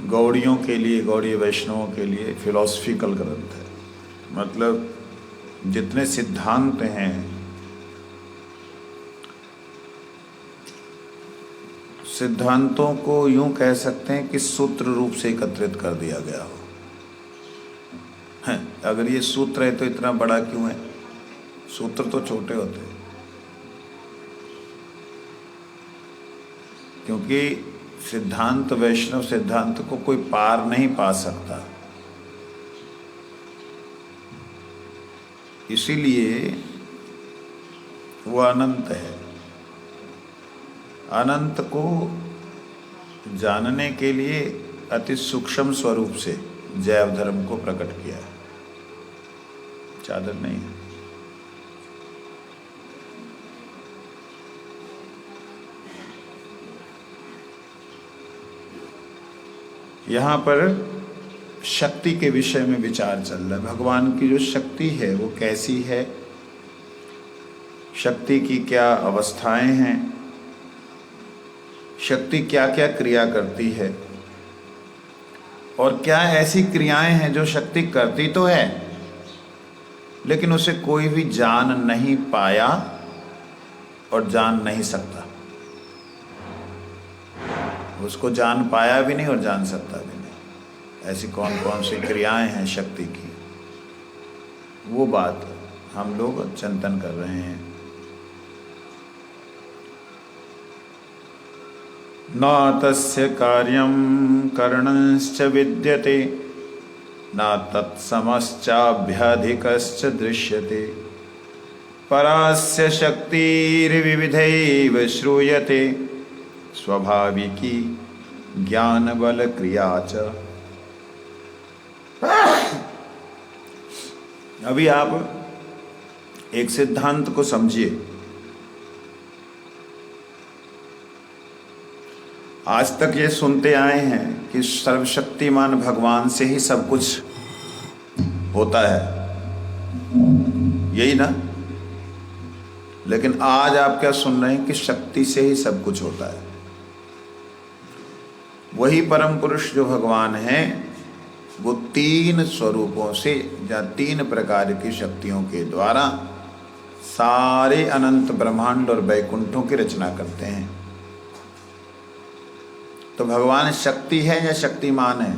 गौड़ियों के लिए, गौड़ीय वैष्णवों के लिए फिलॉसफिकल ग्रंथ है। मतलब जितने सिद्धांत हैं, सिद्धांतों को यूं कह सकते हैं कि सूत्र रूप से एकत्रित कर दिया गया हो। अगर ये सूत्र है तो इतना बड़ा क्यों है? सूत्र तो छोटे होते हैं, क्योंकि सिद्धांत, वैष्णव सिद्धांत को कोई पार नहीं पा सकता। इसीलिए वो अनंत है। अनंत को जानने के लिए अति सूक्ष्म स्वरूप से जैव धर्म को प्रकट किया है। चादर नहीं है। यहाँ पर शक्ति के विषय में विचार चल रहा है। भगवान की जो शक्ति है वो कैसी है, शक्ति की क्या अवस्थाएं हैं, शक्ति क्या क्या क्रिया करती है, और क्या ऐसी क्रियाएं हैं जो शक्ति करती तो है लेकिन उसे कोई भी जान नहीं पाया और जान नहीं सकता। उसको जान पाया भी नहीं और जान सकता भी नहीं। ऐसी कौन कौन सी क्रियाएं हैं शक्ति की, वो बात हम लोग चिंतन कर रहे हैं। न तस्य कार्यं करणंश्च विद्यते, न तत्समश्चाभ्यधिकश्च दृश्यते, परास्य शक्तिर्विविधैव श्रूयते, स्वाभाविकी ज्ञान बल क्रिया च। अभी आप एक सिद्धांत को समझिए। आज तक ये सुनते आए हैं कि सर्वशक्तिमान भगवान से ही सब कुछ होता है, यही ना? लेकिन आज आप क्या सुन रहे हैं कि शक्ति से ही सब कुछ होता है। वही परम पुरुष जो भगवान हैं वो तीन स्वरूपों से या तीन प्रकार की शक्तियों के द्वारा सारे अनंत ब्रह्मांड और वैकुंठों की रचना करते हैं। तो भगवान शक्ति है या शक्तिमान है?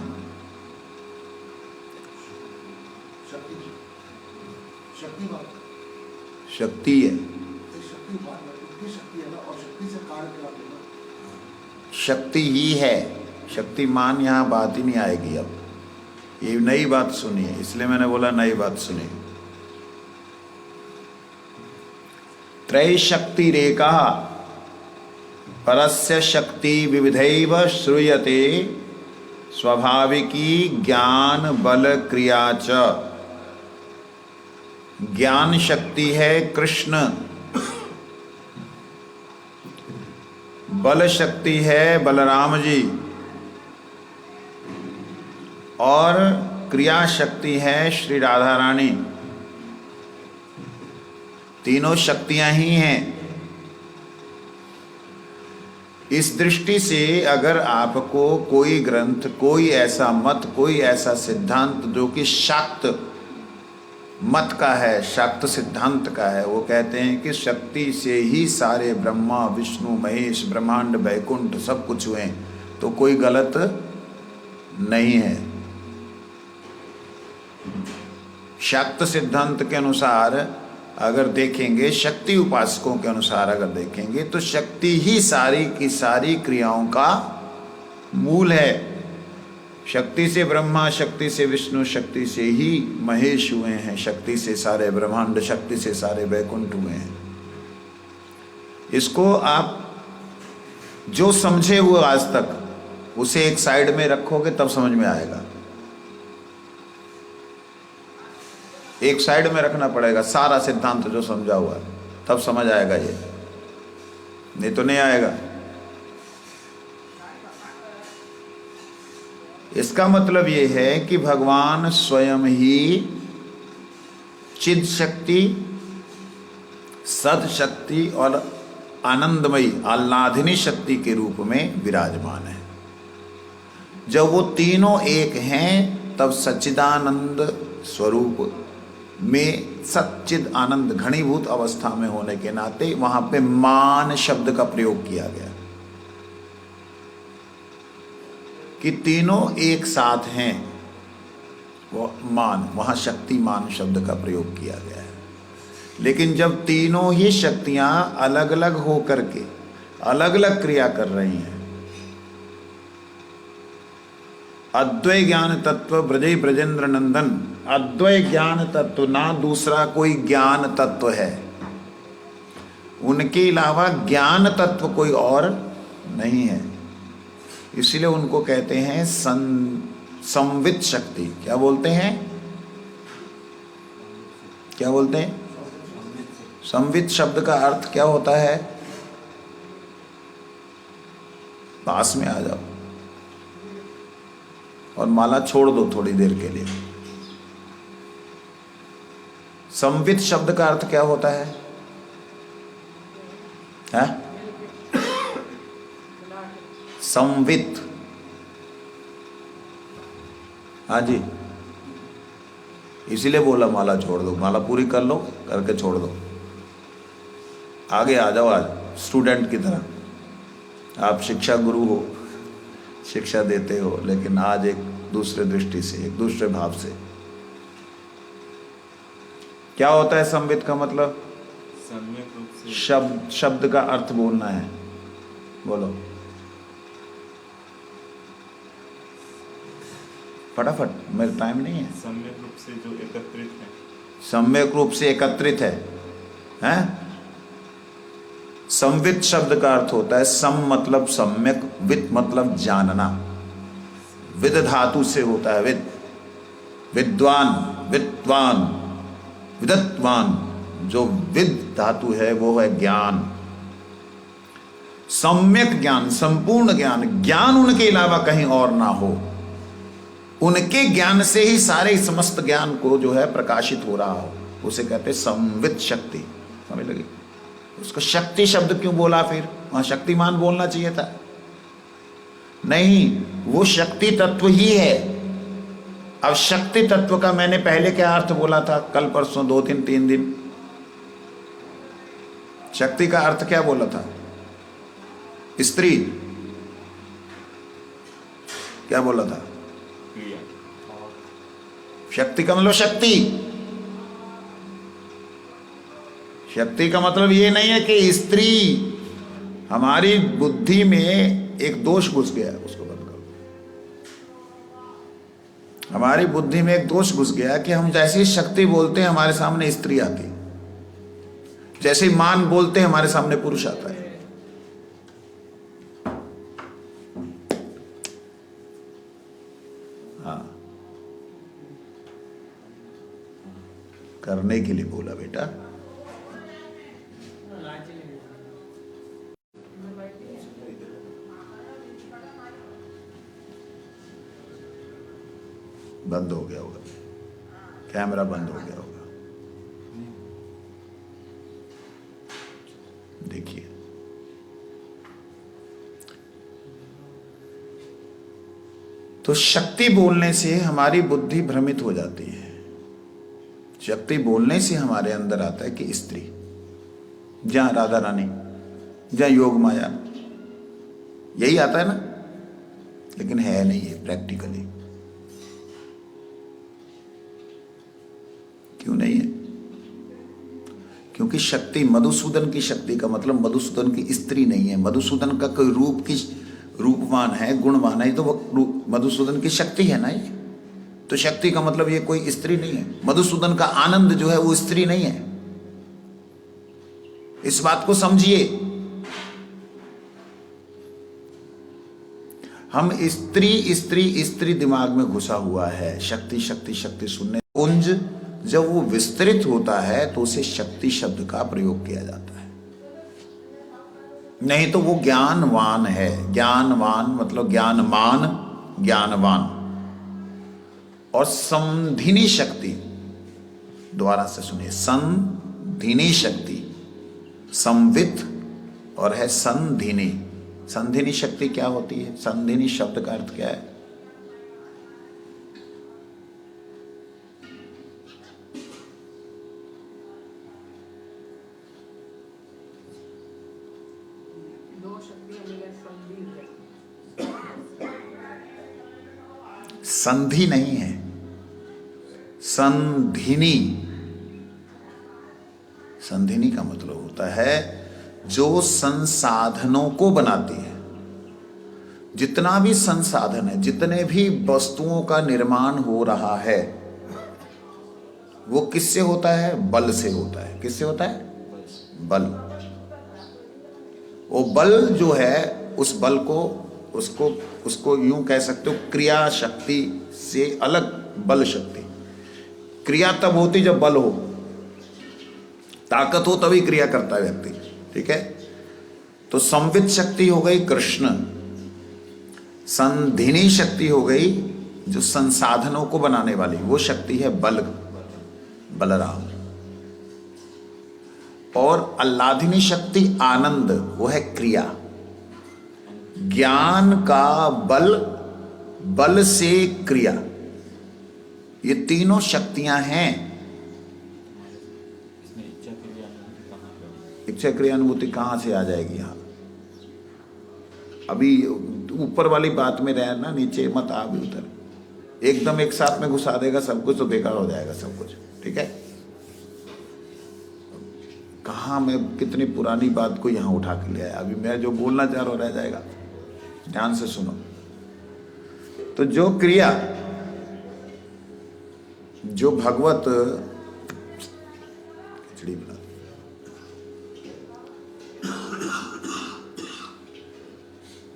शक्ति है। शक्ति ही है, शक्तिमान यहाँ बात ही नहीं आएगी। अब ये नई बात सुनिए, इसलिए मैंने बोला नई बात सुनिए। त्रय शक्ति रेखा परस्य शक्ति विविधैव श्रूयते, स्वाभाविकी ज्ञान बल क्रिया च। ज्ञान शक्ति है कृष्ण, बल शक्ति है बलराम जी, और क्रिया शक्ति है श्री राधा रानी। तीनों शक्तियां ही हैं। इस दृष्टि से अगर आपको कोई ग्रंथ, कोई ऐसा मत, कोई ऐसा सिद्धांत जो कि शाक्त मत का है, शाक्त सिद्धांत का है, वो कहते हैं कि शक्ति से ही सारे ब्रह्मा विष्णु महेश ब्रह्मांड वैकुंठ सब कुछ हुए, तो कोई गलत नहीं है। शाक्त सिद्धांत के अनुसार अगर देखेंगे, शक्ति उपासकों के अनुसार अगर देखेंगे, तो शक्ति ही सारी की सारी क्रियाओं का मूल है। शक्ति से ब्रह्मा, शक्ति से विष्णु, शक्ति से ही महेश हुए हैं, शक्ति से सारे ब्रह्मांड, शक्ति से सारे वैकुंठ हुए हैं। इसको आप जो समझे हुए आज तक, उसे एक साइड में रखोगे तब समझ में आएगा। एक साइड में रखना पड़ेगा सारा सिद्धांत जो समझा हुआ है, तब समझ आएगा ये, नहीं तो नहीं आएगा। इसका मतलब ये है कि भगवान स्वयं ही चिद शक्ति, सद शक्ति और आनंदमयी आह्लादिनी शक्ति के रूप में विराजमान है। जब वो तीनों एक हैं तब सच्चिदानंद स्वरूप में सच्चिद आनंद घनीभूत अवस्था में होने के नाते वहां पे मान शब्द का प्रयोग किया गया कि तीनों एक साथ हैं। वो मान, वहां शक्तिमान शब्द का प्रयोग किया गया है। लेकिन जब तीनों ही शक्तियां अलग अलग होकर के अलग अलग क्रिया कर रही हैं, अद्वय ज्ञान तत्व ब्रजै ब्रजेंद्र नंदन, अद्वय ज्ञान तत्व, ना दूसरा कोई ज्ञान तत्व है, उनके अलावा ज्ञान तत्व कोई और नहीं है। इसीलिए उनको कहते हैं संवित शक्ति। क्या बोलते हैं? क्या बोलते हैं? संवित शब्द का अर्थ क्या होता है? पास में आ जाओ और माला छोड़ दो थोड़ी देर के लिए। संवित शब्द का अर्थ क्या होता है? संवित, हाँ जी, इसीलिए बोला माला छोड़ दो। माला पूरी कर लो, करके छोड़ दो, आगे आ जाओ। आज स्टूडेंट की तरह आप शिक्षा गुरु हो, शिक्षा देते हो, लेकिन आज एक दूसरे दृष्टि से, एक दूसरे भाव से। क्या होता है संवित का मतलब? शब्द का अर्थ बोलना है। बोलो फटाफट, मेरा टाइम नहीं है। सम्यक रूप से जो एकत्रित है। सम्यक रूप से एकत्रित है, हैं? संवित शब्द का अर्थ होता है सम मतलब सम्यक, वित मतलब जानना। विद धातु से होता है विद, विद्वान, विद्वान, विदत्वान। जो विद धातु है वो है ज्ञान। सम्यक ज्ञान, संपूर्ण ज्ञान, ज्ञान उनके अलावा कहीं और ना हो, उनके ज्ञान से ही सारे समस्त ज्ञान को जो है प्रकाशित हो रहा हो, उसे कहते संवित शक्ति। समझ लगी? उसको शक्ति शब्द क्यों बोला? फिर वहां शक्तिमान बोलना चाहिए था। नहीं, वो शक्ति तत्व ही है। अब शक्ति तत्व का मैंने पहले क्या अर्थ बोला था? कल परसों, 2 दिन 3 दिन, शक्ति का अर्थ क्या बोला था? स्त्री। क्या बोला था? शक्ति का मतलब शक्ति। शक्ति का मतलब ये नहीं है कि स्त्री, हमारी बुद्धि में एक दोष घुस गया, उसको बंद करो। हमारी बुद्धि में एक दोष घुस गया कि हम जैसे शक्ति बोलते हैं हमारे सामने स्त्री आती, जैसे ही मान बोलते हैं हमारे सामने पुरुष आता है। हाँ, करने के लिए बोला बेटा। बंद हो गया होगा, कैमरा बंद हो गया होगा। देखिए, तो शक्ति बोलने से हमारी बुद्धि भ्रमित हो जाती है। शक्ति बोलने से हमारे अंदर आता है कि स्त्री, जहां राधा रानी, जहां योग माया, यही आता है ना। लेकिन है नहीं है प्रैक्टिकली। क्यों नहीं है? क्योंकि शक्ति, मधुसूदन की शक्ति का मतलब मधुसूदन की स्त्री नहीं है। मधुसूदन का कोई रूप की, रूपवान है, गुणवान है, तो वो मधुसूदन की शक्ति है ना। ये तो शक्ति का मतलब ये कोई स्त्री नहीं है। मधुसूदन का आनंद जो है वो स्त्री नहीं है। इस बात को समझिए। हम स्त्री स्त्री स्त्री दिमाग में घुसा हुआ है। शक्ति शक्ति शक्ति सुनने, कुंज जब वो विस्तृत होता है तो उसे शक्ति शब्द का प्रयोग किया जाता है। नहीं तो वो ज्ञानवान है। ज्ञानवान मतलब ज्ञानमान, ज्ञानवान। और संधिनी शक्ति, दोबारा से सुनिए, संधिनी शक्ति, संवित और है संधिनी। संधिनी शक्ति क्या होती है? संधिनी शब्द का अर्थ क्या है? संधि नहीं है, संधिनी। संधिनी का मतलब होता है जो संसाधनों को बनाती है। जितना भी संसाधन है, जितने भी वस्तुओं का निर्माण हो रहा है, वो किससे होता है? बल से होता है। किससे होता है? बल। वो बल जो है, उस बल को उसको यूं कह सकते हो, क्रिया शक्ति से अलग बल शक्ति। क्रिया तब होती जब बल हो, ताकत हो तभी क्रिया करता है व्यक्ति। ठीक है, तो संवित शक्ति हो गई कृष्ण, संधिनी शक्ति हो गई जो संसाधनों को बनाने वाली, वो शक्ति है बलराम। और आह्लादिनी शक्ति आनंद, वो है क्रिया। ज्ञान का बल से क्रिया, ये तीनों शक्तियां हैं। इच्छा क्रियानुभूति कहां से आ जाएगी? यहां अभी ऊपर वाली बात में रहे ना, नीचे मत आ भी उधर। एकदम एक साथ में घुसा देगा सब कुछ तो बेकार हो जाएगा सब कुछ। ठीक है, कहाँ मैं कितनी पुरानी बात को यहाँ उठा के ले आया। अभी मैं जो बोलना चाह रहा हूँ रह जाएगा, ध्यान से सुनो। तो जो क्रिया, जो भगवत खिचड़ी बना,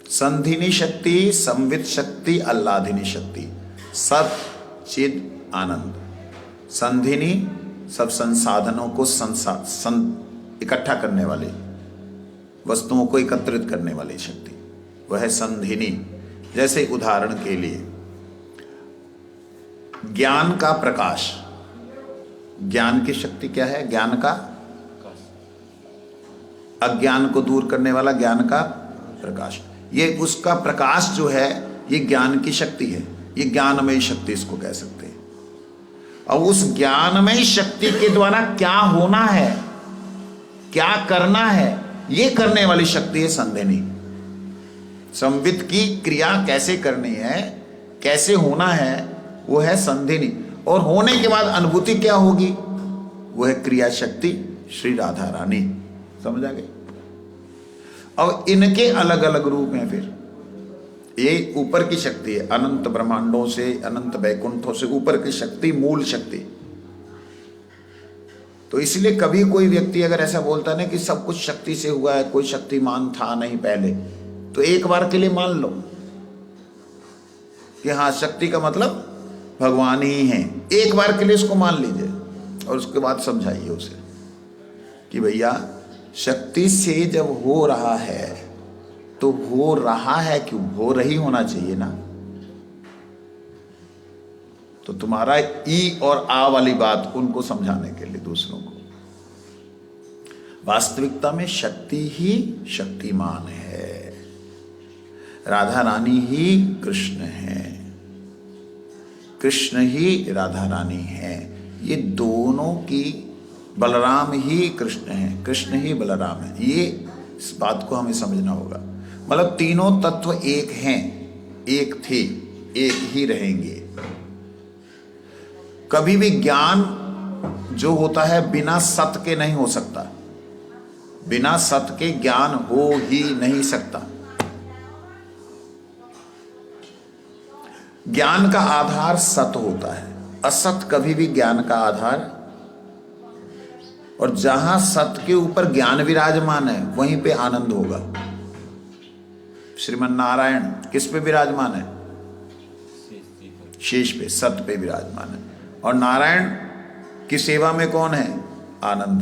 संधिनी शक्ति, संवित शक्ति, आह्लादिनी शक्ति, सत चिद आनंद। संधिनी सब संसाधनों को इकट्ठा करने वाली, वस्तुओं को एकत्रित करने वाली शक्ति, वह है संधिनी। जैसे उदाहरण के लिए ज्ञान का प्रकाश। ज्ञान की शक्ति क्या है? ज्ञान का, अज्ञान को दूर करने वाला ज्ञान का प्रकाश। ये उसका प्रकाश जो है, ये ज्ञान की शक्ति है। ये ज्ञानमयी शक्ति इसको कह सकते हैं। और उस ज्ञानमयी शक्ति के द्वारा क्या होना है, क्या करना है, ये करने वाली शक्ति है संधिनी। संवित की क्रिया कैसे करनी है, कैसे होना है, वो है संधिनी। और होने के बाद अनुभूति क्या होगी? वो है क्रिया शक्ति श्री राधा रानी। समझ आ गई? अब इनके अलग अलग रूप हैं। फिर ये ऊपर की शक्ति है, अनंत ब्रह्मांडों से, अनंत वैकुंठों से ऊपर की शक्ति, मूल शक्ति। तो इसलिए कभी कोई व्यक्ति अगर ऐसा बोलता है ना कि सब कुछ शक्ति से हुआ है, कोई शक्तिमान था नहीं पहले, तो एक बार के लिए मान लो कि हाँ, शक्ति का मतलब भगवान ही है। एक बार के लिए इसको मान लीजिए और उसके बाद समझाइए उसे कि भैया शक्ति से जब हो रहा है तो हो रहा है क्यों? हो रही होना चाहिए ना। तो तुम्हारा ई और आ वाली बात उनको समझाने के लिए, दूसरों को। वास्तविकता में शक्ति ही शक्तिमान है, राधा रानी ही कृष्ण है, कृष्ण ही राधा रानी है। ये दोनों की, बलराम ही कृष्ण है, कृष्ण ही बलराम है। ये इस बात को हमें समझना होगा। मतलब तीनों तत्व एक हैं, एक थे, एक ही रहेंगे। कभी भी ज्ञान जो होता है बिना सत के नहीं हो सकता। बिना सत के ज्ञान हो ही नहीं सकता। ज्ञान का आधार सत होता है, असत कभी भी ज्ञान का आधार। और जहां सत के ऊपर ज्ञान विराजमान है वहीं पे आनंद होगा। श्रीमन नारायण किस पे विराजमान है? शेष पे, सत पे विराजमान है। और नारायण की सेवा में कौन है? आनंद।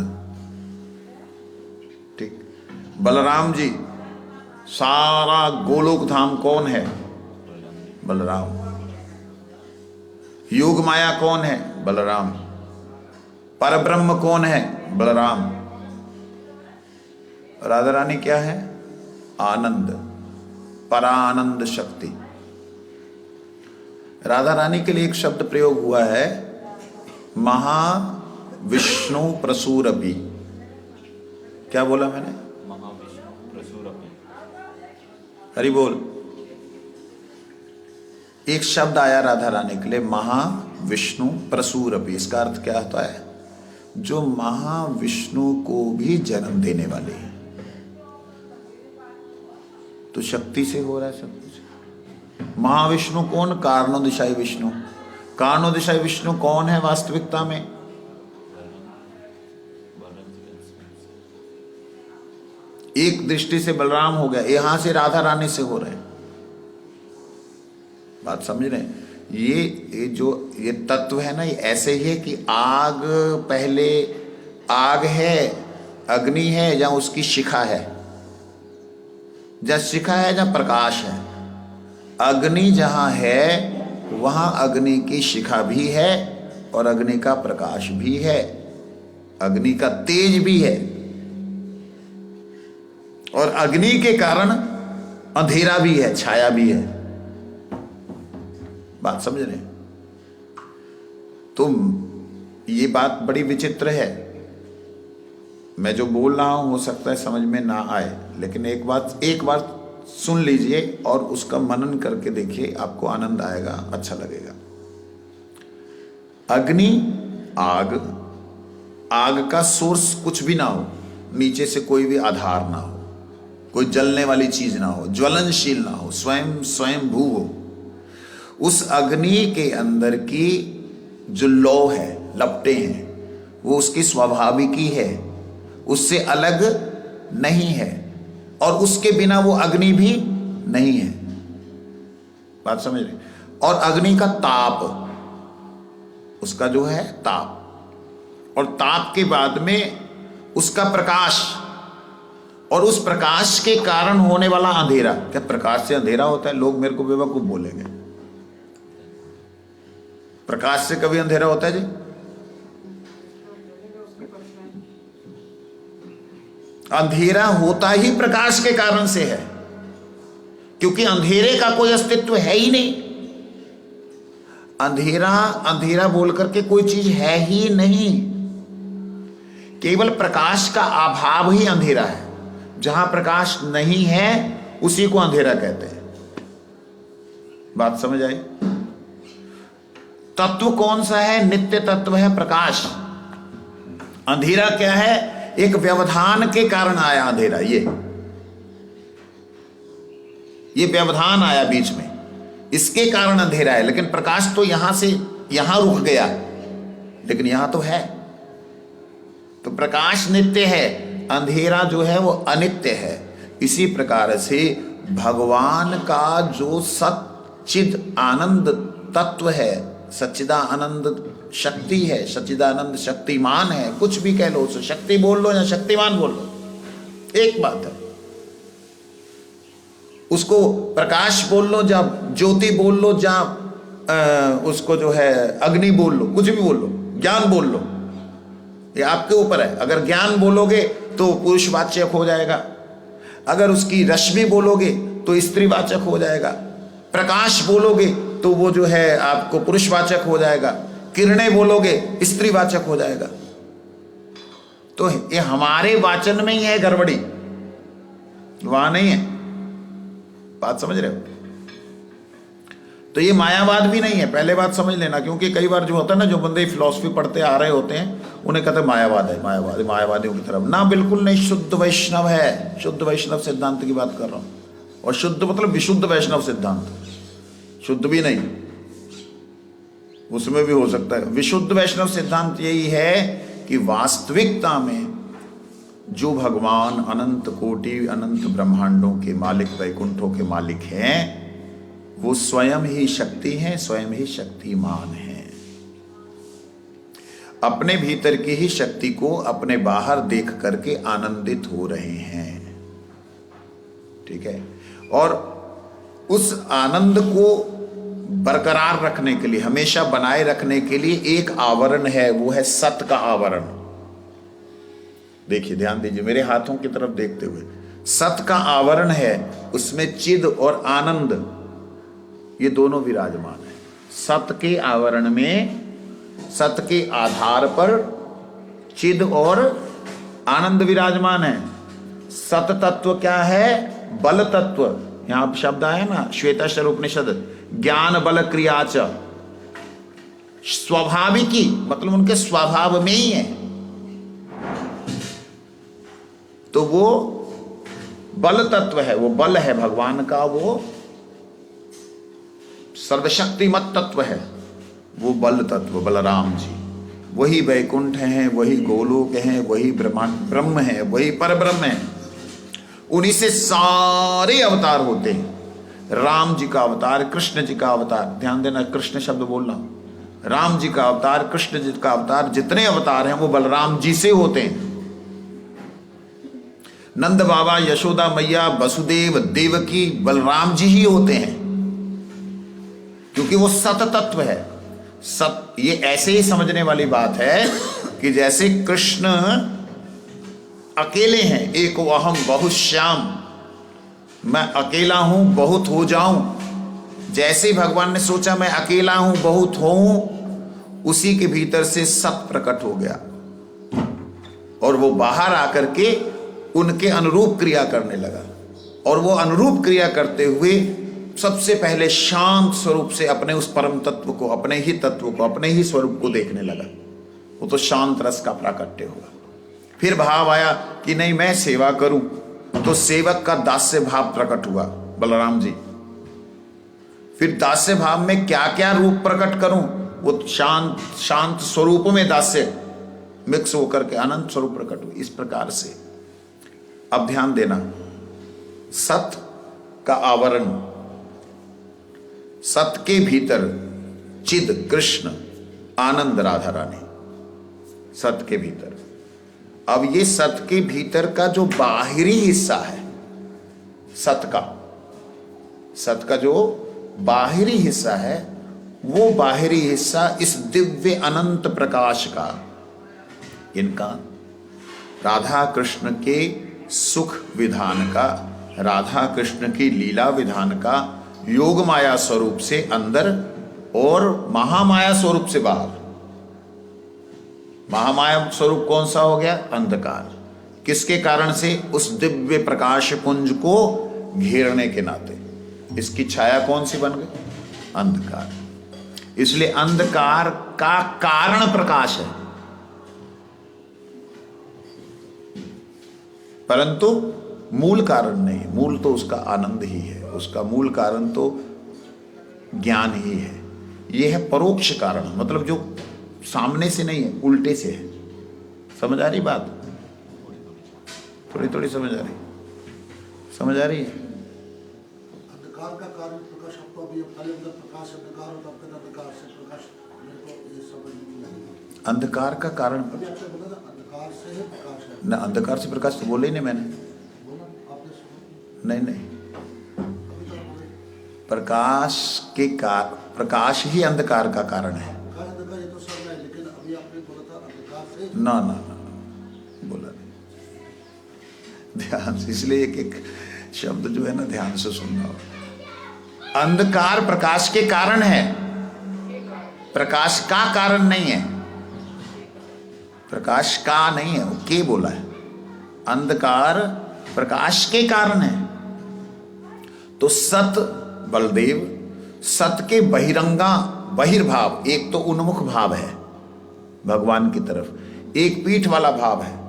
ठीक। बलराम जी, सारा गोलोक धाम कौन है? बलराम। योग माया कौन है? बलराम। परब्रह्म कौन है? बलराम। राधा रानी क्या है? आनंद, परानंद शक्ति। राधा रानी के लिए एक शब्द प्रयोग हुआ है, महाविष्णु प्रसूरपि। क्या बोला मैंने? महाविष्णु प्रसूरपि। हरि बोल। एक शब्द आया राधा रानी के लिए, महाविष्णु प्रसूरपि। इसका अर्थ क्या होता है? जो महाविष्णु को भी जन्म देने वाले हैं। तो शक्ति से हो रहा है सब कुछ। महाविष्णु कौन? कारणोदिशाई विष्णु। कारणोदिशाई विष्णु कौन है वास्तविकता में? एक दृष्टि से बलराम हो गया, यहां से राधा रानी से हो रहे हैं। बात समझ रहे हैं? ये जो ये तत्व है ना, ये ऐसे ही है कि आग पहले आग है, अग्नि है, या उसकी शिखा है। जहाँ शिखा है, जहाँ प्रकाश है। अग्नि जहाँ है वहाँ अग्नि की शिखा भी है और अग्नि का प्रकाश भी है, अग्नि का तेज भी है। और अग्नि के कारण अंधेरा भी है, छाया भी है। बात समझ रहे हैं? तो ये बात बड़ी विचित्र है। मैं जो बोल रहा हूं हो सकता है समझ में ना आए, लेकिन एक बात सुन लीजिए और उसका मनन करके देखिए, आपको आनंद आएगा, अच्छा लगेगा। अग्नि, आग का सोर्स कुछ भी ना हो, नीचे से कोई भी आधार ना हो, कोई जलने वाली चीज ना हो, ज्वलनशील ना हो, स्वयं भू हो। उस अग्नि के अंदर की जो लौ है, लपटें हैं, वो उसकी स्वाभाविकी है, उससे अलग नहीं है, और उसके बिना वो अग्नि भी नहीं है। बात समझ रहे? और अग्नि का ताप, उसका जो है ताप, और ताप के बाद में उसका प्रकाश, और उस प्रकाश के कारण होने वाला अंधेरा। क्या प्रकाश से अंधेरा होता है? लोग मेरे को बेवकूफ बोलेंगे। प्रकाश से कभी अंधेरा होता है जी? अंधेरा होता ही प्रकाश के कारण से है, क्योंकि अंधेरे का कोई अस्तित्व है ही नहीं। अंधेरा बोल करके कोई चीज है ही नहीं, केवल प्रकाश का अभाव ही अंधेरा है। जहां प्रकाश नहीं है उसी को अंधेरा कहते हैं। बात समझ आई? तत्व कौन सा है? नित्य तत्व है प्रकाश। अंधेरा क्या है? एक व्यवधान के कारण आया अंधेरा। ये व्यवधान आया बीच में, इसके कारण अंधेरा है। लेकिन प्रकाश तो यहां से यहां रुक गया, लेकिन यहां तो है। तो प्रकाश नित्य है, अंधेरा जो है वो अनित्य है। इसी प्रकार से भगवान का जो सच्चिद आनंद तत्व है, सच्चिदानंद शक्ति है, सच्चिदानंद शक्तिमान है, कुछ भी कह लो, उसे शक्ति बोल लो या शक्तिमान बोल लो, एक बात है। उसको प्रकाश बोल लो, या ज्योति बोल लो, या उसको जो है अग्नि बोल लो, कुछ भी बोल लो, ज्ञान बोल लो, ये आपके ऊपर है। अगर ज्ञान बोलोगे तो पुरुषवाचक हो जाएगा, अगर उसकी रश्मि बोलोगे तो स्त्रीवाचक हो जाएगा, प्रकाश बोलोगे तो वो जो है आपको पुरुषवाचक हो जाएगा, किरणें बोलोगे स्त्रीवाचक हो जाएगा। तो ये हमारे वाचन में ही है गड़बड़ी, वहां नहीं है। बात समझ रहे हो? तो ये मायावाद भी नहीं है, पहले बात समझ लेना। क्योंकि कई बार जो होता है ना, जो बंदे फिलॉसफी पढ़ते आ रहे होते हैं, उन्हें कहते हैं मायावाद है, मायावादियों की तरफ ना। बिल्कुल नहीं, शुद्ध वैष्णव है, शुद्ध वैष्णव सिद्धांत की बात कर रहा हूं। और शुद्ध मतलब विशुद्ध वैष्णव सिद्धांत, शुद्ध भी नहीं, उसमें भी हो सकता है। विशुद्ध वैष्णव सिद्धांत यही है कि वास्तविकता में जो भगवान अनंत कोटि अनंत ब्रह्मांडों के मालिक, वैकुंठों के मालिक हैं, वो स्वयं ही शक्ति हैं, स्वयं ही शक्तिमान हैं। अपने भीतर की ही शक्ति को अपने बाहर देख करके आनंदित हो रहे हैं। ठीक है? और उस आनंद को बरकरार रखने के लिए, हमेशा बनाए रखने के लिए एक आवरण है, वो है सत का आवरण। देखिए, ध्यान दीजिए मेरे हाथों की तरफ देखते हुए। सत का आवरण है, उसमें चिद और आनंद ये दोनों विराजमान है। सत के आवरण में, सत के आधार पर चिद और आनंद विराजमान है। सत तत्व क्या है? बल तत्व। यहां शब्द आया ना, श्वेताश्वर उपनिषद, ज्ञान बल क्रिया च, स्वाभाविकी मतलब उनके स्वभाव में ही है। तो वो बल तत्व है, वो बल है भगवान का, वो सर्वशक्तिमत तत्व है, वो बल तत्व बलराम जी। वही वैकुंठ हैं, वही गोलोक हैं, वही ब्रह्म है, वही पर ब्रह्म है। उन्हीं से सारे अवतार होते हैं। राम जी का अवतार, कृष्ण जी का अवतार, ध्यान देना कृष्ण शब्द बोलना, राम जी का अवतार, कृष्ण जी का अवतार, जितने अवतार हैं वो बलराम जी से होते हैं। नंद बाबा, यशोदा मैया, वसुदेव, देवकी, बलराम जी ही होते हैं, क्योंकि वो सत तत्व है। सत, ये ऐसे ही समझने वाली बात है कि जैसे कृष्ण अकेले हैं, एक अहम बहुत श्याम, मैं अकेला हूं बहुत हो जाऊं, जैसे ही भगवान ने सोचा मैं अकेला हूं बहुत होऊं, उसी के भीतर से सत प्रकट हो गया और वो बाहर आकर के उनके अनुरूप क्रिया करने लगा। और वो अनुरूप क्रिया करते हुए सबसे पहले शांत स्वरूप से अपने उस परम तत्व को, अपने ही तत्व को, अपने ही स्वरूप को देखने लगा। वो तो शांत रस का प्राकट्य होगा। फिर भाव आया कि नहीं मैं सेवा करूं, तो सेवक का दास्य भाव प्रकट हुआ बलराम जी। फिर दास्य भाव में क्या क्या रूप प्रकट करूं, वो शांत स्वरूप में दास्य मिक्स होकर के अनंत स्वरूप प्रकट हुए। इस प्रकार से अब ध्यान देना, सत का आवरण, सत के भीतर चिद कृष्ण, आनंद राधा रानी, सत के भीतर। अब ये सत के भीतर का जो बाहरी हिस्सा है, सत का जो बाहरी हिस्सा है, वो बाहरी हिस्सा इस दिव्य अनंत प्रकाश का, इनका राधा कृष्ण के सुख विधान का, राधा कृष्ण की लीला विधान का, योग माया स्वरूप से अंदर और महामाया स्वरूप से बाहर। महामाया स्वरूप कौन सा हो गया? अंधकार। किसके कारण से? उस दिव्य प्रकाश पुंज को घेरने के नाते। इसकी छाया कौन सी बन गई? अंधकार। इसलिए अंधकार का कारण प्रकाश है, परंतु मूल कारण नहीं। मूल तो उसका आनंद ही है, उसका मूल कारण तो ज्ञान ही है। यह है परोक्ष कारण, मतलब जो सामने से नहीं है, उल्टे से है। समझ आ रही बात? थोड़ी थोड़ी समझ आ रही है? अंधकार का कारण प्रकाश, आपको अभी पहले मतलब प्रकाश अंधकार होता है, अंधकार से प्रकाश, मेरे को ये समझ नहीं आई। अंधकार का कारण अभी आपने बोला था अंधकार से ही प्रकाश है ना, अंधकार से प्रकाश तो बोले ही नहीं मैंने। बोला आपने सुना? नहीं, अभी तो बोले प्रकाश ही अंधकार का कारण है। अंधकार ये तो सब है, लेकिन अभी आपने बोला था अंधकार से ना बोला नहीं। ध्यान से, इसलिए एक शब्द जो है ना ध्यान से सुनना होगा। अंधकार प्रकाश के कारण है, प्रकाश का कारण नहीं है। प्रकाश का नहीं है, वो के बोला है। अंधकार प्रकाश के कारण है। तो सत बलदेव, सत के बहिर्भाव, एक तो उन्मुख भाव है भगवान की तरफ, एक पीठ वाला भाव है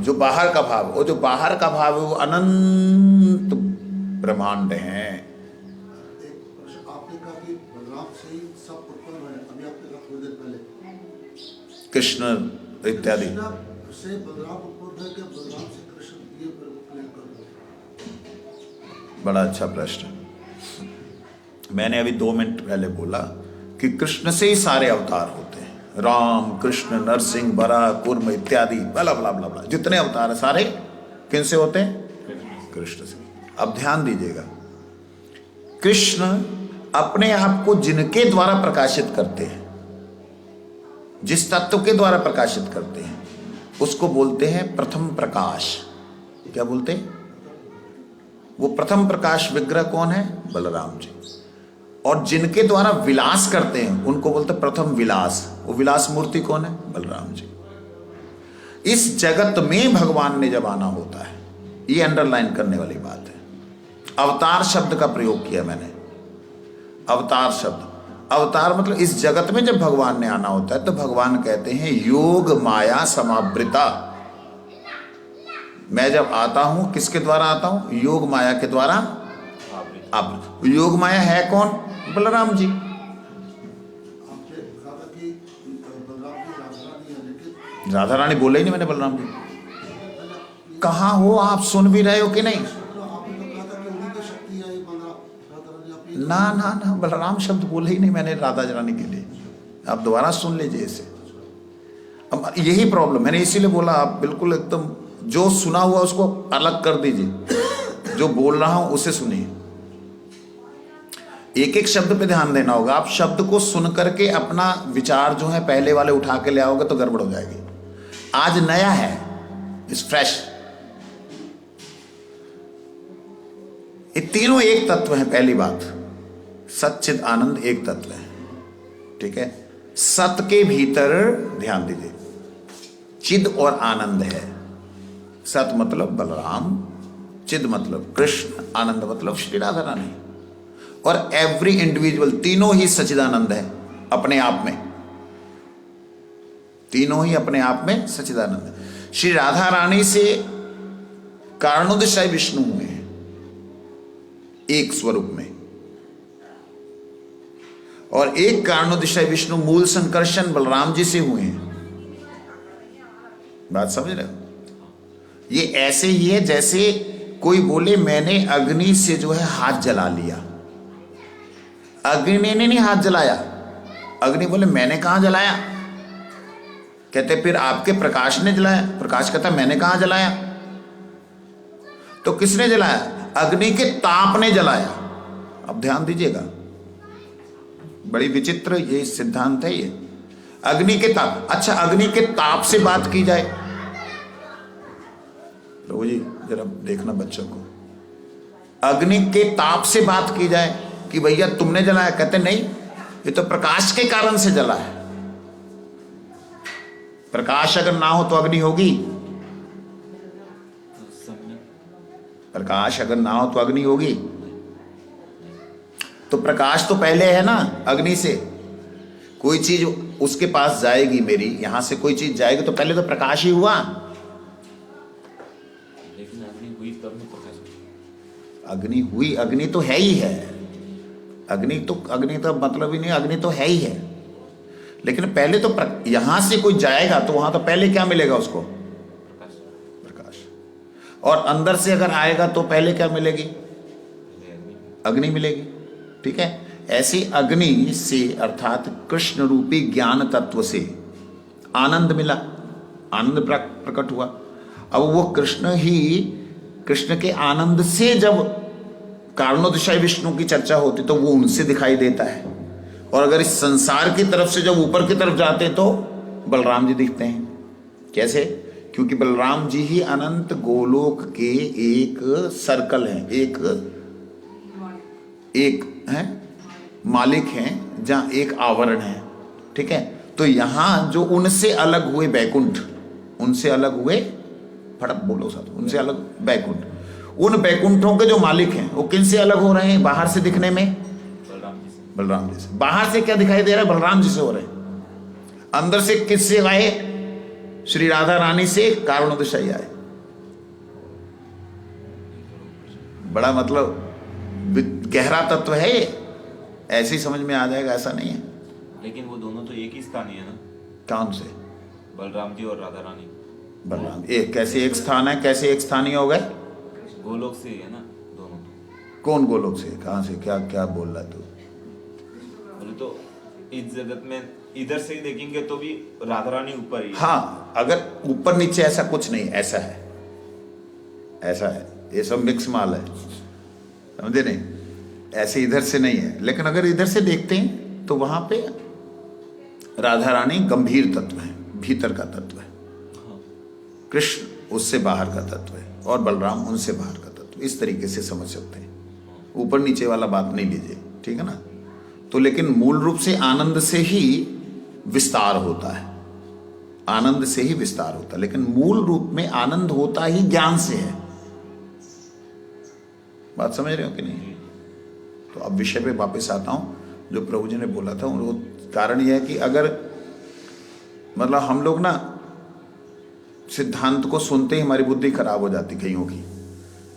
जो बाहर का भाव। वो जो बाहर का भाव है वो अनंत ब्रह्मांड है। एक प्रश्न आपने कहा कि बलराम से ही सब उत्पन्न हुए, अभी आपने कहा थोड़ी देर पहले कृष्ण इत्यादि कृष्ण से बलराम उत्पन्न है कि बलराम से कृष्ण, ये क्लियर कर दो। बड़ा अच्छा प्रश्न। मैंने अभी 2 मिनट पहले बोला कि कृष्ण से ही सारे अवतार होते हैं। राम, कृष्ण, नरसिंह, बरा, कुर्म इत्यादि बला बला बला बला, जितने अवतार है सारे किन से होते हैं? कृष्ण से। अब ध्यान दीजिएगा, कृष्ण अपने आप को जिनके द्वारा प्रकाशित करते हैं, जिस तत्व के द्वारा प्रकाशित करते हैं, उसको बोलते हैं प्रथम प्रकाश। क्या बोलते हैं? वो प्रथम प्रकाश विग्रह कौन है? बलराम जी। और जिनके द्वारा विलास करते हैं उनको बोलते हैं प्रथम विलास। वो विलास मूर्ति कौन है? बलराम जी। इस जगत में भगवान ने जब आना होता है, ये अंडरलाइन करने वाली बात है। अवतार शब्द का प्रयोग किया मैंने। अवतार शब्द, अवतार मतलब इस जगत में जब भगवान ने आना होता है तो भगवान कहते हैं योग माया समावृता। मैं जब आता हूं किसके द्वारा आता हूं? योग माया के द्वारा आवृत। योग माया है कौन? बलराम जी। आपने कहा था कि बलराम जी राधा रानी है, लेकिन राधा रानी बोले ही नहीं मैंने बलराम जी। कहाँ हो आप? सुन भी रहे हो कि नहीं? आपने तो कहा था कि उन्हीं की शक्ति है ये बलराम राधा रानी, आप ना ना ना, बलराम शब्द बोले ही नहीं मैंने राधा रानी के लिए। आप दोबारा सुन लीजिए इसे। अब यही प्रॉब्लम, मैंने इसीलिए बोला आप बिल्कुल एकदम जो सुना हुआ उसको अलग कर दीजिए, जो बोल रहा हूं उसे सुनिए। एक एक शब्द पे ध्यान देना होगा। आप शब्द को सुन करके अपना विचार जो है पहले वाले उठा के ले आओगे तो गड़बड़ हो जाएगी। आज नया है, इस फ्रेश। ये तीनों एक तत्व है। पहली बात, सच्चिद आनंद एक तत्व है, ठीक है। सत के भीतर ध्यान दीजिए चिद और आनंद है। सत मतलब बलराम, चिद मतलब कृष्ण, आनंद मतलब श्री राधा रानी। और एवरी इंडिविजुअल, तीनों ही सच्चिदानंद है अपने आप में, तीनों ही अपने आप में सच्चिदानंद है। श्री राधा रानी से कारणोदय विष्णु हुए हैं एक स्वरूप में, और एक कारणोदय विष्णु मूल संकर्षण बलराम जी से हुए हैं। बात समझ रहे हो? ये ऐसे ही है जैसे कोई बोले मैंने अग्नि से जो है हाथ जला लिया। अग्नि ने नहीं हाथ जलाया। अग्नि बोले मैंने कहां जलाया? कहते फिर आपके प्रकाश ने जलाया। प्रकाश कहता मैंने कहां जलाया? तो किसने जलाया? अग्नि के ताप ने जलाया। अब ध्यान दीजिएगा, बड़ी विचित्र ये सिद्धांत है ये। अग्नि के ताप, अच्छा अग्नि के ताप से बात की जाए, प्रभु जी जरा देखना बच्चों को, अग्नि के ताप से बात की जाए कि भैया तुमने जलाया, कहते नहीं ये तो प्रकाश के कारण से जला है। प्रकाश अगर ना हो तो अग्नि होगी? प्रकाश अगर ना हो तो अग्नि होगी? तो प्रकाश तो पहले है ना अग्नि से। कोई चीज उसके पास जाएगी, मेरी यहां से कोई चीज जाएगी तो पहले तो प्रकाश ही हुआ। लेकिन अग्नि हुई तब में प्रकाश हुआ। अग्नि हुई, अग्नि तो है ही है। अग्नि तो मतलब ही नहीं, अग्नि तो है ही है। लेकिन पहले तो यहां से कोई जाएगा तो वहां तो पहले क्या मिलेगा उसको? प्रकाश। और अंदर से अगर आएगा तो पहले क्या मिलेगी? अग्नि मिलेगी, ठीक है। ऐसी अग्नि से अर्थात कृष्ण रूपी ज्ञान तत्व से आनंद मिला, आनंद प्रकट हुआ। अब वो कृष्ण के आनंद से जब कारणोदय विष्णु की चर्चा होती तो वो उनसे दिखाई देता है। और अगर इस संसार की तरफ से जब ऊपर की तरफ जाते तो बलराम जी दिखते हैं। कैसे? क्योंकि बलराम जी ही अनंत गोलोक के एक सर्कल हैं, एक है मालिक हैं, जहां एक आवरण है, ठीक है। तो यहां जो उनसे अलग हुए बैकुंठ, उनसे अलग हुए, फटक बोलो साथ, उनसे अलग बैकुंठ, उन बैकुंठों के जो मालिक हैं वो किन से अलग हो रहे हैं? बाहर से दिखने में बलराम जी से। बाहर से क्या दिखाई दे रहा है? बलराम जी से हो रहे हैं। अंदर से किससे आए? श्री राधा रानी से कारणोदय आए। बड़ा मतलब गहरा तत्व है ये, ऐसे ही समझ में आ जाएगा ऐसा नहीं है। लेकिन वो दोनों तो एक ही स्थान ही है ना? कौन से? बलराम जी और राधा रानी। बलराम एक कैसे एक स्थान है? कैसे एक स्थानीय हो गए? गोलोक से है ना दोनों। कौन गोलोक से? कहां से? क्या क्या बोल रहा तू? बोले तो इस जगत में इधर से ही देखेंगे तो भी राधा रानी ऊपर ही। हाँ, अगर ऊपर नीचे ऐसा कुछ नहीं, ऐसा है, ऐसा है, ये सब मिक्स माल है, समझे नहीं? ऐसे इधर से नहीं है। लेकिन अगर इधर से देखते हैं तो वहां पे राधा रानी गंभीर तत्व है, भीतर का तत्व है, कृष्ण उससे बाहर का तत्व है, और बलराम उनसे बाहर का तत्व। इस तरीके से समझ सकते हैं, ऊपर नीचे वाला बात नहीं लीजिए, ठीक है ना। तो लेकिन मूल रूप से आनंद से ही विस्तार होता है, आनंद से ही विस्तार होता है, लेकिन मूल रूप में आनंद होता ही ज्ञान से है। बात समझ रहे हो कि नहीं? तो अब विषय पे वापस आता हूं। जो प्रभु जी ने बोला था वो कारण यह है कि अगर मतलब हम लोग ना सिद्धांत को सुनते ही हमारी बुद्धि खराब हो जाती कईयों की,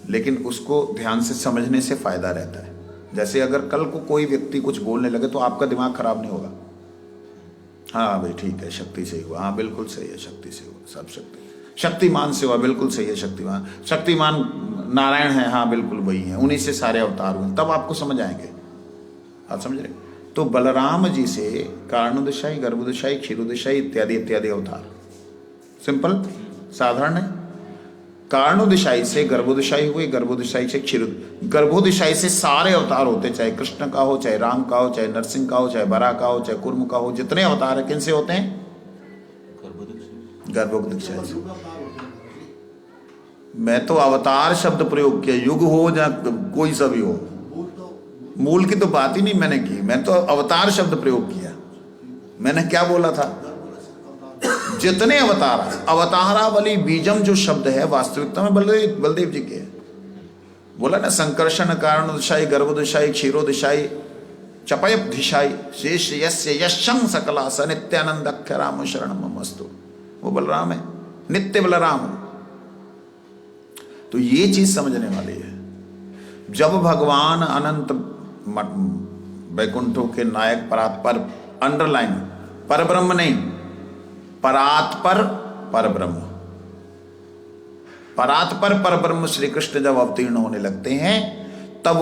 लेकिन उसको ध्यान से समझने से फायदा रहता है। जैसे अगर कल को कोई व्यक्ति कुछ बोलने लगे तो आपका दिमाग खराब नहीं होगा। हाँ भाई ठीक है, शक्ति से हुआ, हाँ बिल्कुल सही है, शक्ति से हुआ, सब शक्ति, शक्तिमान से हुआ, बिल्कुल सही है, शक्तिमान शक्तिमान नारायण है, हाँ बिल्कुल वही है, उन्हीं से सारे अवतार हुए, तब आपको समझ आएंगे। आप समझ रहे? तो बलराम जी से कारणोदशाई, गर्भोदशाई, क्षीरोदशाई इत्यादि इत्यादि अवतार, सिंपल साधारण है। कारणोदशाई से गर्भोदशाई हुए, गर्भोदशाई से क्षीरो, गर्भोदशाई से सारे अवतार होते, चाहे कृष्ण का हो, चाहे राम का हो, चाहे नरसिंह का हो, चाहे बरा का हो, चाहे कुर्म का हो, जितने अवतार है किन से होते हैं? गर्भोदशाई से। मैं तो अवतार शब्द प्रयोग किया, युग हो या कोई सा भी हो, मूल की तो बात ही नहीं मैंने की, मैं तो अवतार शब्द प्रयोग किया। मैंने क्या बोला था? जितने अवतार, अवतारावली बीजम जो शब्द है वास्तविकता में बलदेव जी के है। बोला ना, संकर्षण, कारणोदशाई, गर्भोदशाई, क्षीरोदशाई, चपयपधिशाई, शेष यस्य यशं सकलास नित्यानंद अक्षराम शरणम ममस्तु, वो बलराम है, नित्य बलराम। तो ये चीज समझने वाली है। जब भगवान अनंत वैकुंठों के नायक परात्पर, अंडरलाइन, परब्रह्म नहीं, परात्पर परब्रह्म, परात्पर परब्रह्म श्री कृष्ण जब अवतीर्ण होने लगते हैं तब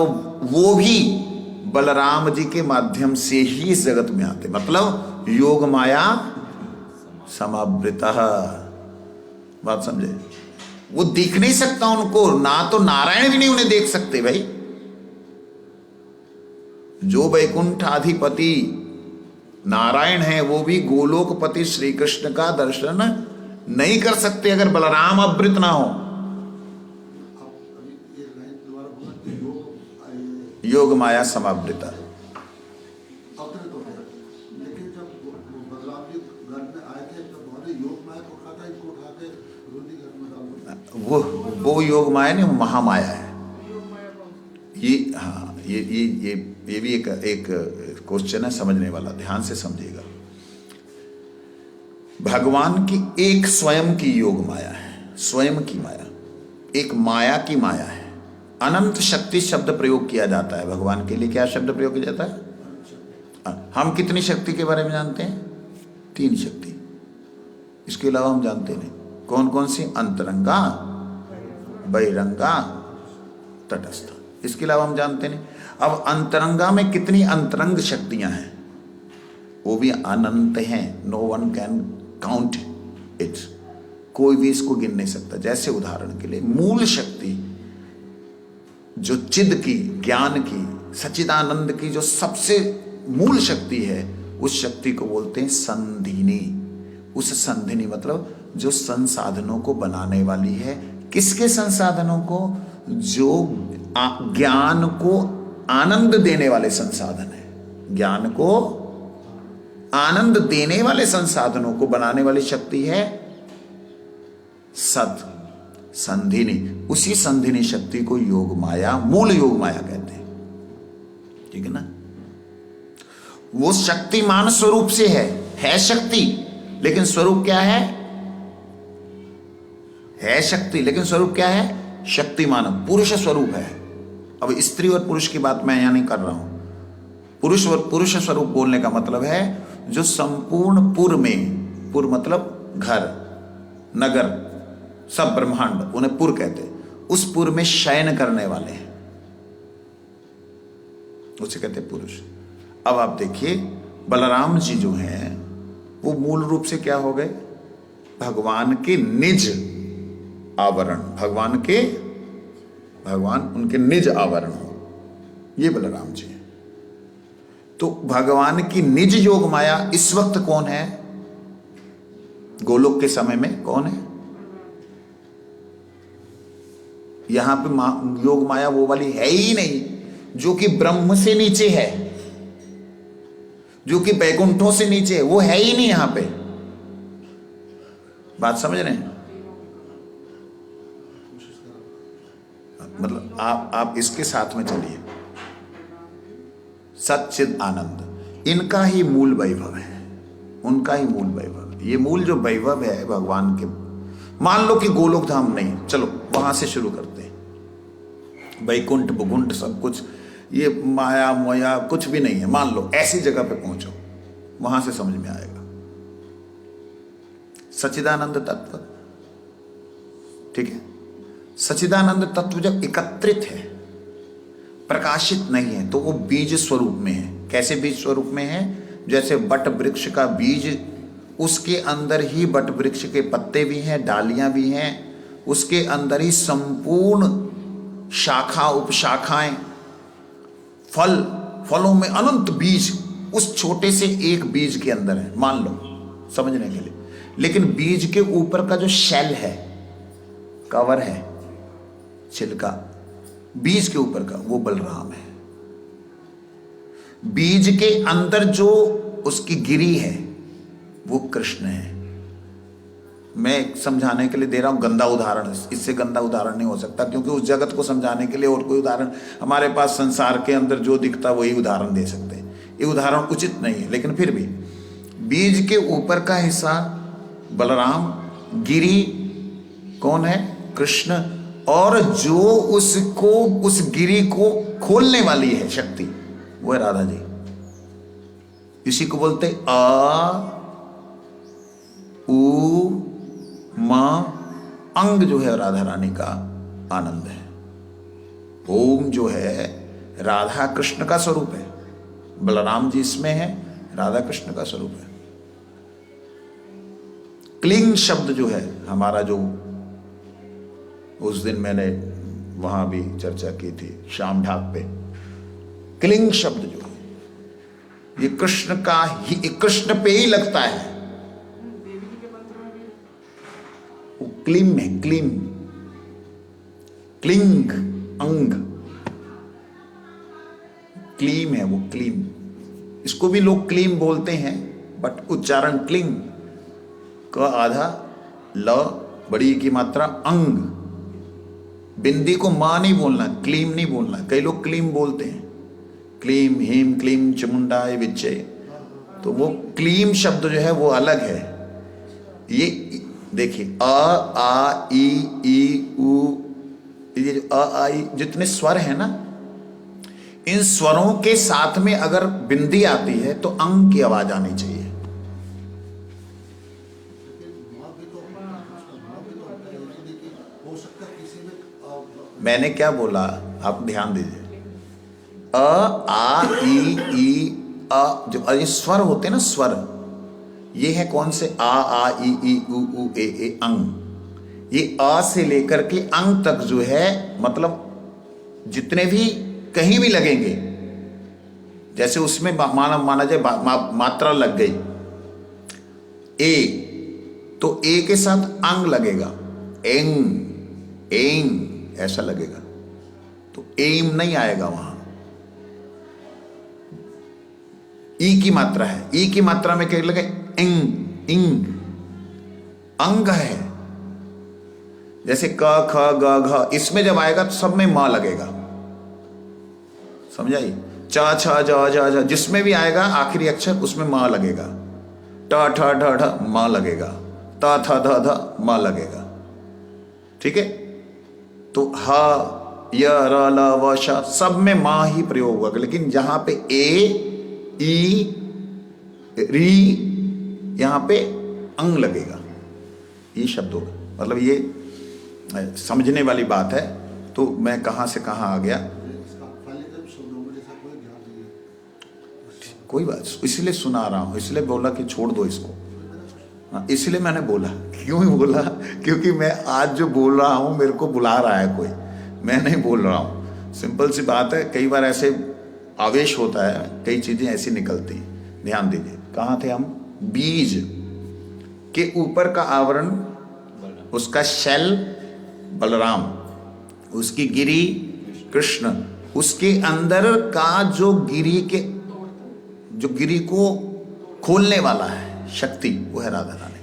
वो भी बलराम जी के माध्यम से ही इस जगत में आते, मतलब योग माया समावृतः। बात समझे? वो दिख नहीं सकता उनको, ना तो नारायण भी नहीं उन्हें देख सकते भाई। जो वैकुंठाधिपति नारायण है वो भी गोलोकपति श्री कृष्ण का दर्शन नहीं कर सकते अगर बलराम अवृत ना हो। योग माया समावृता, अवतरित हो गया। लेकिन जब बलराम जी घर में आए थे तो उन्होंने योग माया को उठाता, इनको उठा के रोधी घर में डाल वो योग माया नहीं, वो महामाया है ये। हाँ, ये भी एक क्वेश्चन है समझने वाला, ध्यान से समझिएगा। भगवान की एक स्वयं की योग माया है, स्वयं की माया, एक माया की माया है। अनंत शक्ति शब्द प्रयोग किया जाता है भगवान के लिए। क्या शब्द प्रयोग किया जाता है? हम कितनी शक्ति के बारे में जानते हैं? 3 शक्ति, इसके अलावा हम जानते नहीं। कौन कौन सी? अंतरंगा, बहिरंगा, तटस्थ, इसके अलावा हम जानते नहीं। अब अंतरंगा में कितनी अंतरंग शक्तियां हैं? वो भी अनंत हैं, no one can count it, कोई भी इसको गिन नहीं सकता। जैसे उदाहरण के लिए मूल शक्ति जो चिद की, ज्ञान की, सच्चिदानंद की जो सबसे मूल शक्ति है, उस शक्ति को बोलते हैं संधिनी। उस संधिनी मतलब जो संसाधनों को बनाने वाली है। किसके संसाधनों को? जो ज्ञान को आनंद देने वाले संसाधन है, ज्ञान को आनंद देने वाले संसाधनों को बनाने वाली शक्ति है सत, संधिनी। उसी संधिनी शक्ति को योग माया, मूल योग माया कहते हैं, ठीक है ना। वो शक्तिमान स्वरूप से है शक्ति, लेकिन स्वरूप क्या है? है शक्ति, लेकिन स्वरूप क्या है? शक्तिमान, पुरुष स्वरूप है। अब स्त्री और पुरुष की बात मैं यहां नहीं कर रहा हूं। पुरुष और पुरुष स्वरूप बोलने का मतलब है जो संपूर्ण पुर में, पुर मतलब घर, नगर, सब ब्रह्मांड, उन्हें पुर कहते हैं, उस पुर में शयन करने वाले हैं, उसे कहते हैं पुरुष। अब आप देखिए बलराम जी जो हैं वो मूल रूप से क्या हो गए? भगवान के निज आवरण, भगवान उनके निज आवरण हो, ये बलराम जी हैं। तो भगवान की निज योग माया इस वक्त कौन है? गोलोक के समय में कौन है? यहां पे योग माया वो वाली है ही नहीं जो कि ब्रह्म से नीचे है, जो कि बैकुंठों से नीचे है, वो है ही नहीं यहां पे। बात समझ रहे हैं? मतलब आप इसके साथ में चलिए। सच्चिद आनंद, इनका ही मूल वैभव है, उनका ही मूल वैभव। ये मूल जो वैभव है भगवान के, मान लो कि गोलोक धाम नहीं, चलो वहां से शुरू करते हैं। वैकुंठ बुकुंठ सब कुछ, ये माया मोया कुछ भी नहीं है, मान लो ऐसी जगह पे पहुंचो, वहां से समझ में आएगा सच्चिदानंद तत्व। ठीक है, सच्चिदानंद तत्व जब एकत्रित है, प्रकाशित नहीं है, तो वो बीज स्वरूप में है। कैसे बीज स्वरूप में है? जैसे बट वृक्ष का बीज, उसके अंदर ही बट वृक्ष के पत्ते भी हैं, डालियां भी हैं, उसके अंदर ही संपूर्ण शाखा उपशाखाएं, फल, फलों में अनंत बीज उस छोटे से एक बीज के अंदर है, मान लो समझने के लिए। लेकिन बीज के ऊपर का जो शेल है, कवर है, छिलका बीज के ऊपर का, वो बलराम है। बीज के अंदर जो उसकी गिरी है वो कृष्ण है। मैं समझाने के लिए दे रहा हूं गंदा उदाहरण, इससे गंदा उदाहरण नहीं हो सकता, क्योंकि उस जगत को समझाने के लिए और कोई उदाहरण हमारे पास संसार के अंदर जो दिखता वही उदाहरण दे सकते हैं। ये उदाहरण उचित नहीं है, लेकिन फिर भी बीज के ऊपर का हिस्सा बलराम, गिरी कौन है? कृष्ण। और जो उसको, उस गिरी को खोलने वाली है शक्ति, वो है राधा जी। इसी को बोलते आ उ मा, अंग जो है राधा रानी का आनंद है। ओम जो है राधा कृष्ण का स्वरूप है, बलराम जी इसमें है, राधा कृष्ण का स्वरूप है। क्लिंग शब्द जो है हमारा, जो उस दिन मैंने वहां भी चर्चा की थी शाम ढाक पे, क्लिंग शब्द जो है ये कृष्ण का ही, कृष्ण पे ही लगता है। वो क्लीम है, क्लीम, क्लिंग अंग, क्लीम है वो, क्लीम। इसको भी लोग क्लीम बोलते हैं, बट उच्चारण क्लिंग, क आधा, ल बड़ी की मात्रा, अंग। बिंदी को मां नहीं बोलना, क्लीम नहीं बोलना। कई लोग क्लीम बोलते हैं, क्लीम हीम क्लीम चमुंडाय विच्चे, तो वो क्लीम शब्द जो है वो अलग है। ये देखिए अ आ ई उ, ये जो अ आ ई जितने स्वर है ना, इन स्वरों के साथ में अगर बिंदी आती है तो अंग की आवाज आनी चाहिए। मैंने क्या बोला आप ध्यान दीजिए, अ आ ई अ, जो ये स्वर होते हैं ना, स्वर, ये है कौन से? आ ई उ ए अंग। ये अ से लेकर के अंग तक जो है, मतलब जितने भी कहीं भी लगेंगे, जैसे उसमें माना जाए मात्रा लग गई ए, तो ए के साथ अंग लगेगा, एंग एंग ऐसा लगेगा, तो एम नहीं आएगा वहां। ई की मात्रा है, ई की मात्रा में क्या लगे? इंग, इंग अंग है। जैसे क ख ग घ, इसमें जब आएगा तो सब में मां लगेगा, समझाइए। च छ ज ज ज, जिसमें भी आएगा आखिरी अक्षर उसमें मां लगेगा। ट ठ ढ ढ मां लगेगा, त थ ध ध मां लगेगा। ठीक है, तो ह य र ल व श सब में मां ही प्रयोग होगा, लेकिन जहां पे ए ई री, यहां पे अंग लगेगा, ये शब्द होगा। मतलब ये समझने वाली बात है। तो मैं कहां से कहां आ गया? कोई बात, इसलिए सुना रहा हूं, इसलिए बोला कि छोड़ दो इसको। इसलिए मैंने बोला, क्यों बोला? क्योंकि मैं आज जो बोल रहा हूं मेरे को बुला रहा है कोई, मैं नहीं बोल रहा हूं। सिंपल सी बात है, कई बार ऐसे आवेश होता है, कई चीजें ऐसी निकलती हैं। ध्यान दीजिए, कहां थे हम? बीज के ऊपर का आवरण, उसका शेल बलराम, उसकी गिरी कृष्ण, उसके अंदर का जो गिरी को खोलने वाला है शक्ति, वो है राधा रानी।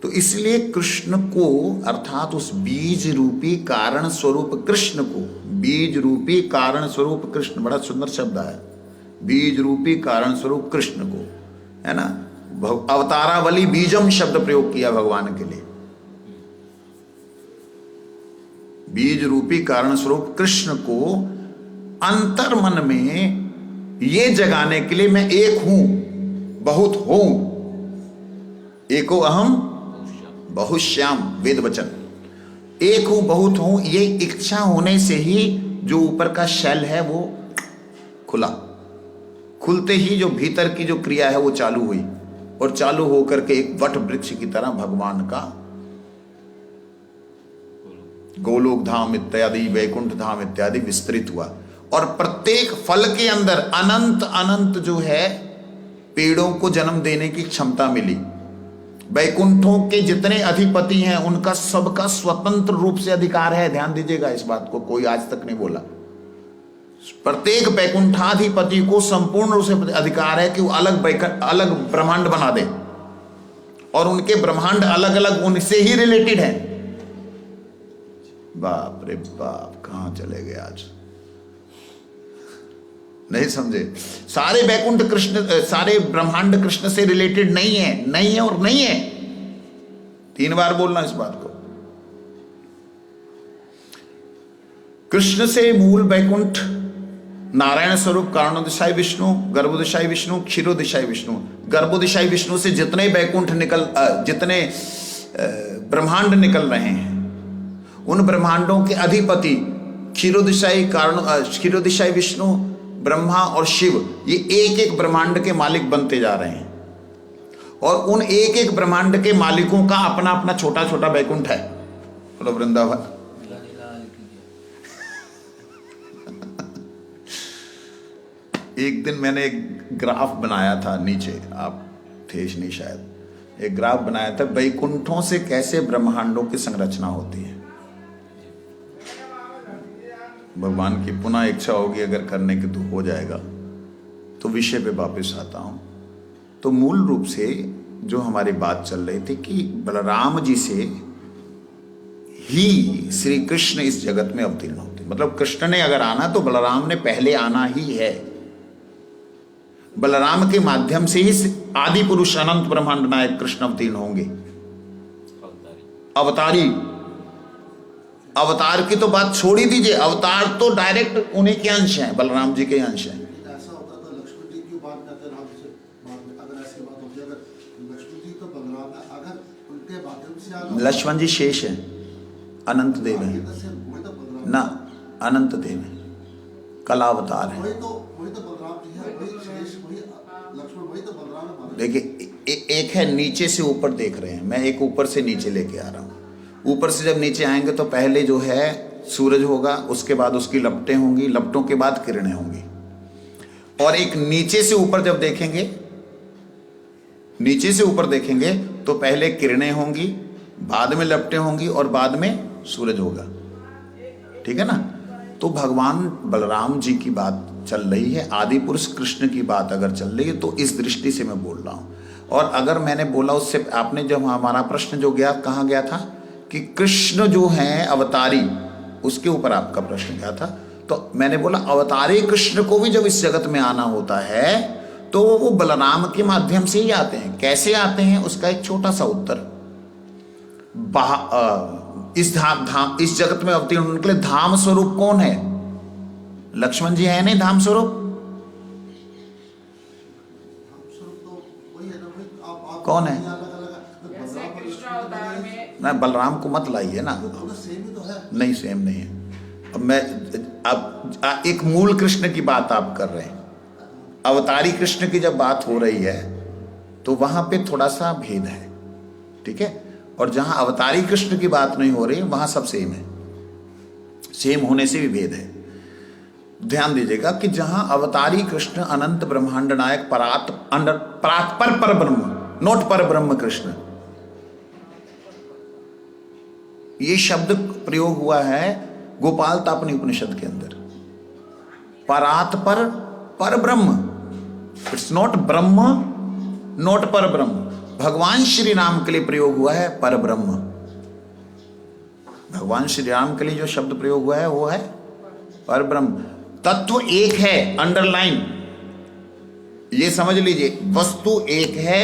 तो इसलिए कृष्ण को, अर्थात उस बीज रूपी कारण स्वरूप कृष्ण को, बीज रूपी कारण स्वरूप कृष्ण, बड़ा सुंदर शब्द है, बीज रूपी कारण स्वरूप कृष्ण को, है ना। अवतारावली बीजम शब्द प्रयोग किया भगवान के लिए। बीज रूपी कारण स्वरूप कृष्ण को अंतर मन में ये जगाने के लिए मैं एक हूं, बहुत हूं, एको अहम बहुश्याम, वेद वचन, एक हूं बहुत हूं, ये इच्छा होने से ही जो ऊपर का शेल है वो खुला। खुलते ही जो भीतर की जो क्रिया है वो चालू हुई, और चालू होकर के एक वट वृक्ष की तरह भगवान का गोलोक धाम इत्यादि, वैकुंठ धाम इत्यादि विस्तृत हुआ। और प्रत्येक फल के अंदर अनंत अनंत जो है पेड़ों को जन्म देने की क्षमता मिली। वैकुंठों के जितने अधिपति हैं उनका सबका स्वतंत्र रूप से अधिकार है। ध्यान दीजिएगा इस बात को, कोई आज तक नहीं बोला। प्रत्येक वैकुंठाधिपति को संपूर्ण रूप से अधिकार है कि वो अलग ब्रह्मांड बना दे, और उनके ब्रह्मांड अलग अलग उनसे ही रिलेटेड है। बाप रे बाप, कहां चले गए आज, नहीं समझे। सारे वैकुंठ कृष्ण, सारे ब्रह्मांड कृष्ण से रिलेटेड नहीं है, नहीं है और नहीं है। 3 बार बोलना इस बात को। कृष्ण से मूल वैकुंठ नारायण स्वरूप कारणोदशाई विष्णु, गर्भोदशाई विष्णु, क्षीरोदशाई विष्णु। गर्भोदशाई विष्णु से जितने वैकुंठ जितने ब्रह्मांड निकल रहे हैं, उन ब्रह्मांडों के अधिपति क्षीरोदशाई विष्णु, ब्रह्मा और शिव, ये एक एक ब्रह्मांड के मालिक बनते जा रहे हैं। और उन एक एक ब्रह्मांड के मालिकों का अपना अपना छोटा छोटा वैकुंठ है। बोलो वृंदावन। एक दिन मैंने एक ग्राफ बनाया था, नीचे आप थे नहीं शायद, एक ग्राफ बनाया था वैकुंठों से कैसे ब्रह्मांडों की संरचना होती है। भगवान की पुनः इच्छा होगी अगर करने की तो हो जाएगा, तो विषय पे वापस आता हूं। तो मूल रूप से जो हमारी बात चल रही थी कि बलराम जी से ही श्री कृष्ण इस जगत में अवतीर्ण होते, मतलब कृष्ण ने अगर आना तो बलराम ने पहले आना ही है। बलराम के माध्यम से ही आदि पुरुष अनंत ब्रह्मांड नायक कृष्ण अवतीर्ण होंगे। अवतारी, अवतार की तो बात छोड़ ही दीजिए, अवतार तो डायरेक्ट उन्हीं के अंश हैं, बलराम जी के अंश हैं। ऐसा होता तो लक्ष्मण जी क्यों बात करते राम से बाद में? अगर ऐसी बात होती, अगर लक्ष्मण जी तो बलराम है, अगर उनके माध्यम से लक्ष्मण जी शेष है, अनंत देव है ना, अनंत देव है, कला अवतार है। वही तो बलराम जी है, वही शेष, वही लक्ष्मण, वही तो बलराम है। देखिए एक है नीचे से ऊपर देख रहे हैं, मैं एक ऊपर से नीचे लेके आ रहा हूं। ऊपर से जब नीचे आएंगे तो पहले जो है सूरज होगा, उसके बाद उसकी लपटें होंगी, लपटों के बाद किरणें होंगी। और एक नीचे से ऊपर जब देखेंगे, नीचे से ऊपर देखेंगे तो पहले किरणें होंगी, बाद में लपटें होंगी और बाद में सूरज होगा। ठीक है ना। तो भगवान बलराम जी की बात चल रही है, आदि पुरुष कृष्ण की बात अगर चल रही है तो इस दृष्टि से मैं बोल रहा हूं। और अगर मैंने बोला उससे आपने, जब हमारा प्रश्न जो गया कहाँ गया था कि कृष्ण जो हैं अवतारी, उसके ऊपर आपका प्रश्न गया था, तो मैंने बोला अवतारी कृष्ण को भी जब इस जगत में आना होता है तो वो बलराम के माध्यम से ही आते हैं। कैसे आते हैं उसका एक छोटा सा उत्तर, इस जगत में अवतीर्ण होने के लिए धाम स्वरूप कौन है? लक्ष्मण जी है नहीं धाम स्वरूप? कौन है? ना बलराम को मत लाइए ना, नहीं सेम नहीं है। अब एक मूल कृष्ण की बात आप कर रहे हैं, अवतारी कृष्ण की जब बात हो रही है तो वहां पे थोड़ा सा भेद है। ठीक है। और जहां अवतारी कृष्ण की बात नहीं हो रही वहां सब सेम है, सेम होने से भी भेद है। ध्यान दीजिएगा कि जहां अवतारी कृष्ण अनंत ब्रह्मांड नायक पर ब्रह्म, नोट पर ब्रह्म कृष्ण, ये शब्द प्रयोग हुआ है गोपाल तापनी उपनिषद के अंदर। परात पर ब्रह्म, इट्स नॉट ब्रह्म, नॉट पर ब्रह्म। भगवान श्री राम के लिए प्रयोग हुआ है पर ब्रह्म। भगवान श्री राम के लिए जो शब्द प्रयोग हुआ है वो है पर ब्रह्म। तत्व एक है, अंडरलाइन, ये समझ लीजिए, वस्तु एक है,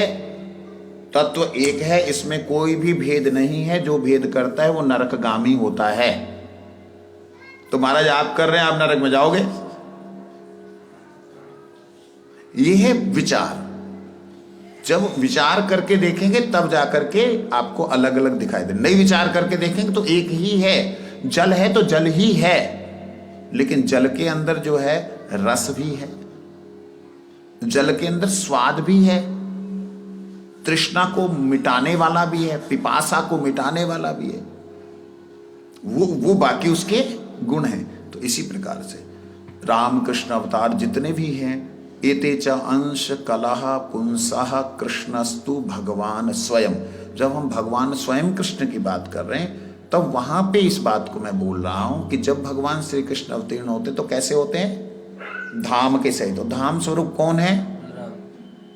तत्व एक है, इसमें कोई भी भेद नहीं है। जो भेद करता है वो नरकगामी होता है। तो महाराज आप कर रहे हैं, आप नरक में जाओगे। ये है विचार। जब विचार करके देखेंगे तब जाकर के आपको अलग अलग दिखाई दे। नहीं विचार करके देखेंगे तो एक ही है। जल है तो जल ही है, लेकिन जल के अंदर जो है रस भी है, जल के अंदर स्वाद भी है, तृष्णा को मिटाने वाला भी है, पिपासा को मिटाने वाला भी है। वो बाकी उसके गुण हैं। तो इसी प्रकार से रामकृष्ण अवतार जितने भी हैं, एते च अंश कलह पुंसः कृष्णस्तु भगवान स्वयं। जब हम भगवान स्वयं कृष्ण की बात कर रहे हैं तब वहां पे इस बात को मैं बोल रहा हूं कि जब भगवान श्री कृष्ण अवतीर्ण होते तो कैसे होते हैं? धाम के सहित। तो धाम स्वरूप कौन है?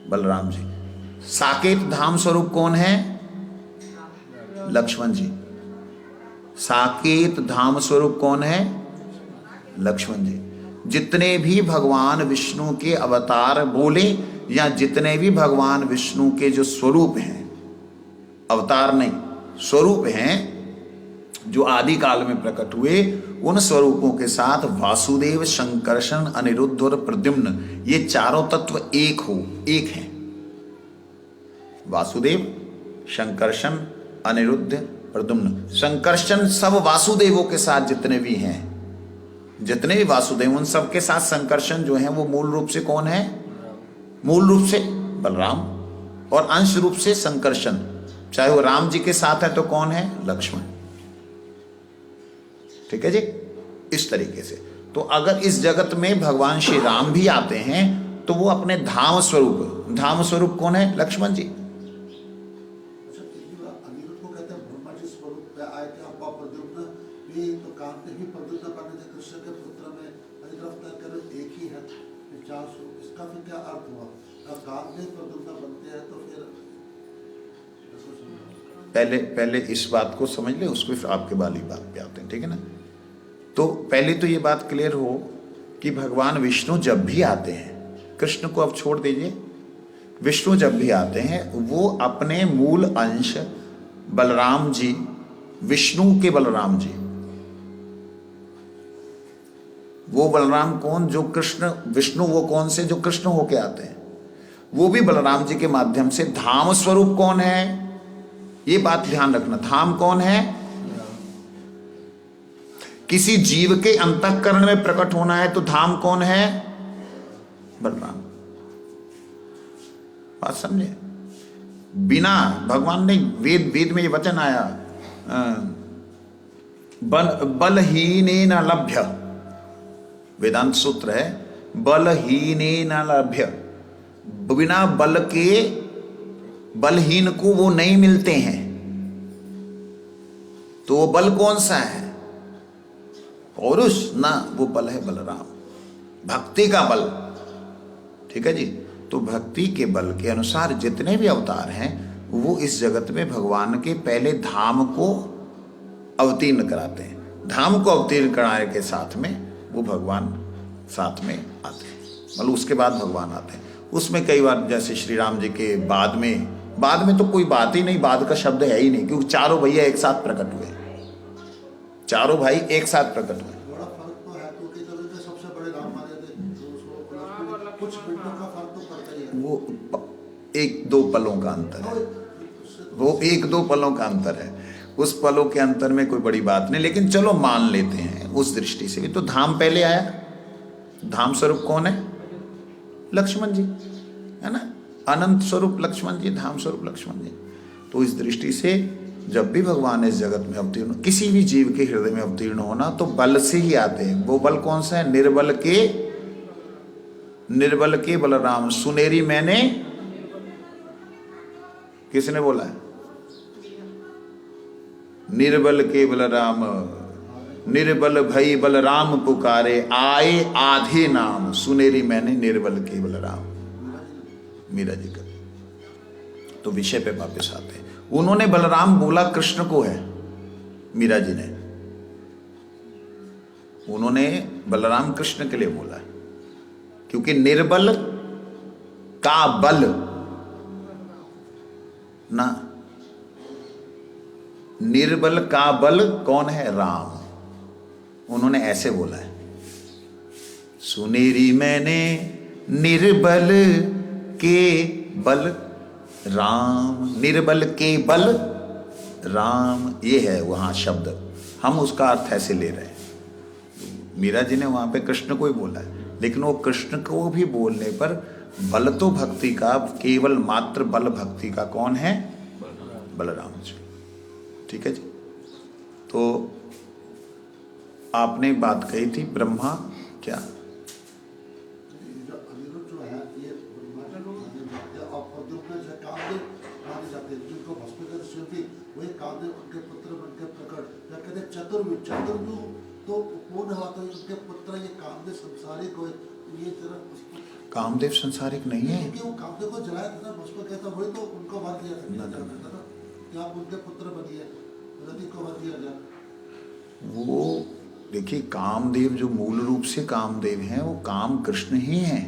बलराम जी। साकेत धाम स्वरूप कौन है? लक्ष्मण जी। साकेत धाम स्वरूप कौन है? लक्ष्मण जी। जितने भी भगवान विष्णु के अवतार बोले या जितने भी भगवान विष्णु के जो स्वरूप हैं, अवतार नहीं स्वरूप हैं, जो आदि काल में प्रकट हुए, उन स्वरूपों के साथ वासुदेव, शंकरषण, अनिरुद्ध और प्रद्युम्न, ये चारों तत्व एक हैं। वासुदेव, शंकरषण, अनिरुद्ध, प्रद्युम्न। शंकरषण सब वासुदेवों के साथ जितने भी हैं, जितने भी वासुदेव, उन सब के साथ शंकरषण जो हैं वो मूल रूप से कौन है? मूल रूप से बलराम, और अंश रूप से शंकरषण। चाहे वो राम जी के साथ है तो कौन है? लक्ष्मण। ठीक है जी। इस तरीके से तो अगर इस जगत में भगवान श्री राम भी आते हैं तो वो अपने धाम स्वरूप कौन है? लक्ष्मण जी। अच्छा, अनिरुद्ध को कहते हैं ब्रह्मा जी स्वरूप पे आए थे। आप प्रद्युम्न भी तो कहते ही प्रद्युम्न बने थे कृष्ण के पुत्र में, अधिग्रफ्तार कर एक ही है। चार स्वरूप, इसका फिर क्या अर्थ हुआ? काल में प्रद्युम्न बनते हैं तो फिर पहले इस बात को समझ ले, उसको फिर आपके वाली बात पे आते हैं। ठीक है ना। तो पहले तो ये बात क्लियर हो कि भगवान विष्णु जब भी आते हैं, कृष्ण को अब छोड़ दीजिए, विष्णु जब भी आते हैं वो अपने मूल अंश बलराम जी, विष्णु के बलराम जी, वो बलराम कौन? जो कृष्ण, विष्णु वो कौन से? जो कृष्ण होके आते हैं, वो भी बलराम जी के माध्यम से। धाम स्वरूप कौन है? ये बात ध्यान रखना। धाम कौन है? किसी जीव के अंतःकरण में प्रकट होना है तो धाम कौन है? बलराम। बात समझे? बिना भगवान ने वेद में ये वचन आया, बलहीनेन लभ्य, वेदांत सूत्र है, बलहीनेन लभ्य। बिना बल के बलहीन को वो नहीं मिलते हैं। तो वो बल कौन सा है? पौरुष ना, वो बल है बलराम, भक्ति का बल। ठीक है जी। तो भक्ति के बल के अनुसार जितने भी अवतार हैं वो इस जगत में भगवान के पहले धाम को अवतीर्ण कराते हैं। धाम को अवतीर्ण कराने के साथ में वो भगवान साथ में आते हैं, मतलब उसके बाद भगवान आते हैं। उसमें कई बार जैसे श्री राम जी के बाद में तो कोई बात ही नहीं, बाद का शब्द है ही नहीं, क्योंकि चारों भैया एक साथ प्रकट हुए, चारों भाई एक साथ प्रकट हुए। बड़ा फर्क तो है, क्योंकि जब सबसे बड़े राम माने थे तो कुछ मिनटों का फर्क तो पड़ता ही है। वो एक दो पलों का अंतर है, वो एक दो पलों का अंतर है। उस पलों के अंतर में कोई बड़ी बात नहीं, लेकिन चलो मान लेते हैं उस दृष्टि से भी। तो धाम पहले आया। धाम स्वरूप कौन है? लक्ष्मण जी, है ना। अनंत स्वरूप लक्ष्मण जी, धाम स्वरूप लक्ष्मण जी। तो इस दृष्टि से जब भी भगवान इस जगत में अवतीर्ण, किसी भी जीव के हृदय में अवतीर्ण होना तो बल से ही आते हैं। वो बल कौन सा है? निर्बल के बलराम। सुनेरी मैंने, किसने बोला है? निर्बल के बलराम, निर्बल भई बलराम पुकारे, आए आधे नाम, सुनेरी मैंने निर्बल के बलराम। मीरा जी का। तो विषय पे वापस आते हैं। उन्होंने बलराम बोला कृष्ण को है, मीरा जी ने, उन्होंने बलराम कृष्ण के लिए बोला है, क्योंकि निर्बल का बल ना, निर्बल का बल कौन है? राम। उन्होंने ऐसे बोला है, सुनेरी मैंने निर्बल के बल राम, निर्बल के बल राम, ये है वहां शब्द। हम उसका अर्थ ऐसे ले रहे हैं। मीरा जी ने वहां पे कृष्ण को ही बोला है, लेकिन वो कृष्ण को भी बोलने पर बल तो भक्ति का, केवल मात्र बल भक्ति का कौन है? बलराम जी। ठीक है जी। तो आपने बात कही थी ब्रह्मा क्या? जो अनिरुद्ध जो है ये और प्रद्युम्न जो कामदेव माने जाते हैं, जिनको भस्म कर श्रुति वही कामदेव उनके पुत्र बन के प्रकट। या कहते चतुर्युग, चतुर्युग तो पूर्ण हुआ तो उनके पुत्र ये कामदेव संसारिक हो, ये जरा कामदेव संसारिक नहीं है, क्योंकि वो कामदेव को जलाया था ना, भस्म किया था, वही तो उनको वर दिया था ना कि आप उनके पुत्र बनिए, रति को वर दिया गया। वो देखिए कामदेव जो मूल रूप से कामदेव हैं वो काम कृष्ण ही हैं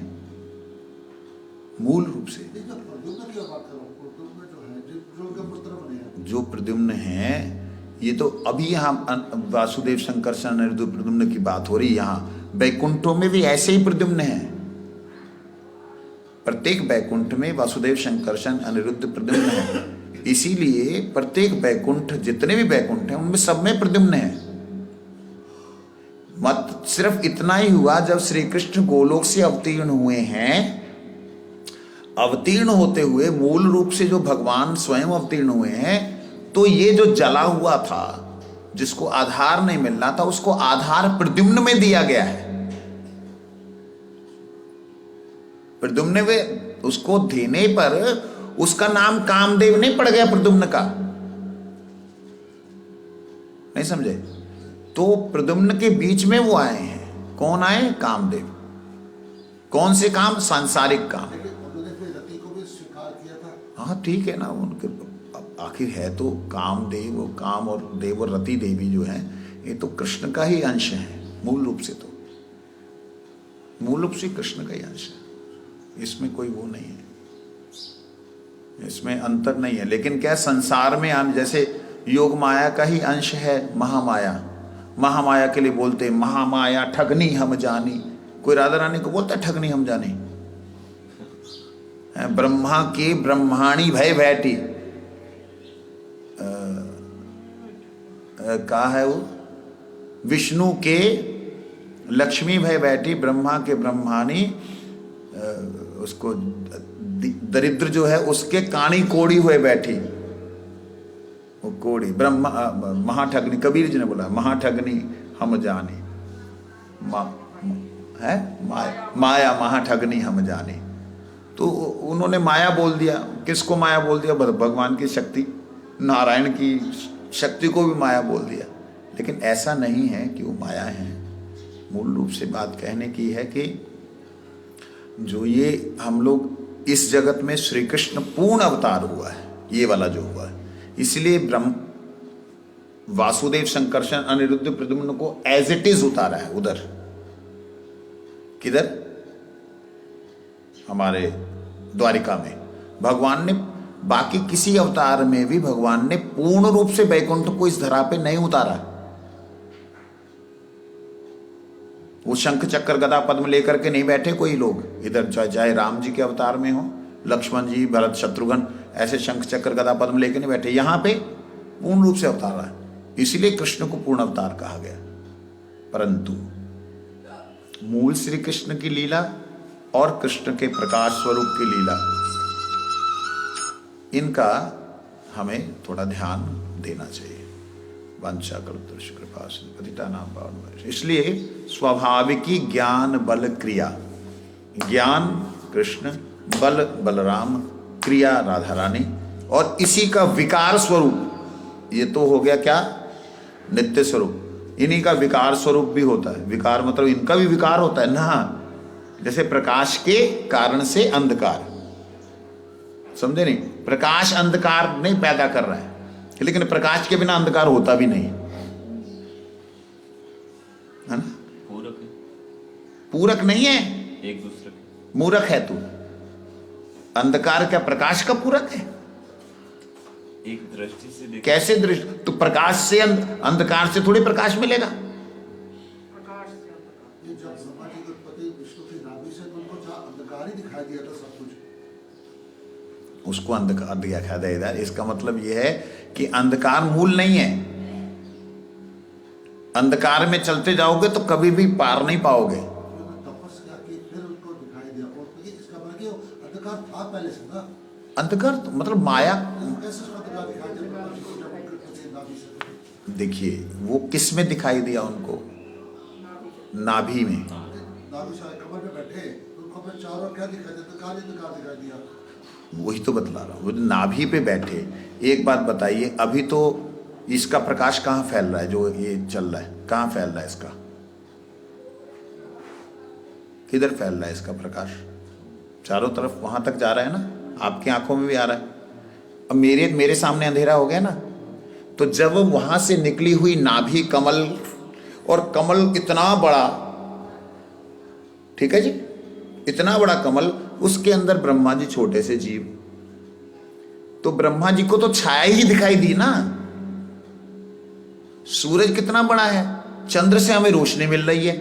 मूल रूप से। जो प्रद्युम्न हैं ये तो अभी यहाँ वासुदेव संकर्षण अनिरुद्ध प्रद्युम्न की बात हो रही। यहाँ बैकुंठों में भी ऐसे ही प्रद्युम्न हैं। प्रत्येक बैकुंठ में वासुदेव संकर्षण अनिरुद्ध प्रद्युम्न है। इसीलिए प्रत्येक बैकुंठ, जितने भी बैकुंठ हैं उनमें सब में प्रद्युम्न है। मत सिर्फ इतना ही हुआ, जब श्री कृष्ण गोलोक से अवतीर्ण हुए हैं, अवतीर्ण होते हुए मूल रूप से जो भगवान स्वयं अवतीर्ण हुए हैं, तो ये जो जला हुआ था जिसको आधार नहीं मिल रहा था, उसको आधार प्रद्युम्न में दिया गया है। प्रद्युम्न में उसको देने पर उसका नाम कामदेव नहीं पड़ गया प्रद्युम्न का। नहीं समझे? तो प्रद्युम्न के बीच में वो आए हैं। कौन आए? कामदेव। कौन से काम? सांसारिक काम। रति को भी स्वीकार किया था। हाँ ठीक है ना, उनके आखिर है तो कामदेव, काम और देव और रति देवी जो है ये तो कृष्ण का ही अंश है मूल रूप से। तो मूल रूप से कृष्ण का ही अंश है, इसमें कोई वो नहीं है, इसमें अंतर नहीं है। लेकिन क्या संसार में जैसे योग माया का ही अंश है महामाया। महामाया के लिए बोलते महामाया ठगनी हम जानी। कोई राधा रानी को बोलता है ठगनी हम जानी? ब्रह्मा के ब्रह्माणी भय बैठी, कहा है वो, विष्णु के लक्ष्मी भय बैठी, ब्रह्मा के ब्रह्माणी, उसको दरिद्र जो है उसके काणी कोड़ी हुए बैठी। वो कोड़ी ब्रह्मा महाठगनी, कबीर जी ने बोला महाठगनी हम जाने, है माया महाठगनी हम जाने। तो उन्होंने माया बोल दिया। किसको माया बोल दिया? भगवान की शक्ति, नारायण की शक्ति को भी माया बोल दिया। लेकिन ऐसा नहीं है कि वो माया है। मूल रूप से बात कहने की है कि जो ये हम लोग इस जगत में श्री कृष्ण पूर्ण अवतार हुआ है, ये वाला जो हुआ है, इसलिए ब्रह्म वासुदेव संकर्षण अनिरुद्ध प्रद्युम्न को एज इट इज उतारा है उधर। किधर? हमारे द्वारिका में। भगवान ने बाकी किसी अवतार में भी भगवान ने पूर्ण रूप से वैकुंठ को इस धरा पे नहीं उतारा। वो शंख चक्र गदा पद्म लेकर के नहीं बैठे कोई लोग इधर, चाहे राम जी के अवतार में हो, लक्ष्मण जी, भरत, शत्रुघ्न, ऐसे शंख चक्र गदा पद्म लेकर नहीं बैठे। यहां पे पूर्ण रूप से अवतार है, इसीलिए कृष्ण को पूर्ण अवतार कहा गया। परंतु मूल श्री कृष्ण की लीला और कृष्ण के प्रकाश स्वरूप की लीला, इनका हमें थोड़ा ध्यान देना चाहिए। वांछा कल्पतरुष कृपा सिंधु पतितानां पावनेभ्यो। इसलिए स्वाभाविकी ज्ञान बल क्रिया, ज्ञान कृष्ण, बल बलराम, क्रिया राधा रानी, और इसी का विकार स्वरूप ये तो हो गया क्या? नित्य स्वरूप। इन्हीं का विकार स्वरूप भी होता है। विकार मतलब इनका भी विकार होता है ना, जैसे प्रकाश के कारण से अंधकार, समझे नहीं? प्रकाश अंधकार नहीं पैदा कर रहा है, लेकिन प्रकाश के बिना अंधकार होता भी नहीं है ना। पूरक है, पूरक नहीं है, एक दूसरे के। मूरख है तू। अंधकार क्या प्रकाश का पूरक है? एक दृष्टि से देखें कैसे दृष्टि? तो प्रकाश से अंधकार से थोड़ी प्रकाश मिलेगा। ये जब ब्रह्मा जी की उत्पत्ति विष्णु की नाभि से, तो उनको जहाँ अंधकार ही दिखाई दिया था सब कुछ। उसको अंधकार दिखाई देगा, इसका मतलब यह है कि अंधकार मूल नहीं है। अंधकार में चलते जाओगे तो कभी भी पार नहीं पाओगे। उन्होंने तपस्या की, फिर उनको दिखाई दिया। और इसका मतलब कि वो अंधकार था पहले से ना। अंधकार तो मतलब माया। कैसे उसको अंधकार दिखाई दिया ब्रह्मा जी को जब उनकी उत्पत्ति नाभि से? देखिए वो किस में दिखाई दिया उनको? नाभि में। नाभि से कमर में बैठे तो उनको अपने चारों क्या दिखाई दिया? अंधकार ही अंधकार दिखाई दिया। वही तो बतला रहा हूँ, वो नाभि पे बैठे। एक बात बताइए, अभी तो इसका प्रकाश कहाँ फैल रहा है? जो ये चल रहा है कहाँ फैल रहा है? इसका किधर फैल रहा है इसका प्रकाश? चारों तरफ वहां तक जा रहा है ना, आपकी आंखों में भी आ रहा है। अब मेरे सामने अंधेरा हो गया ना, तो जब वहां से निकली हुई नाभि कमल, और कमल इतना बड़ा, ठीक है जी, इतना बड़ा कमल, उसके अंदर ब्रह्मा जी छोटे से जीव, तो ब्रह्मा जी को तो छाया ही दिखाई दी ना। सूरज कितना बड़ा है, चंद्र से हमें रोशनी मिल रही है,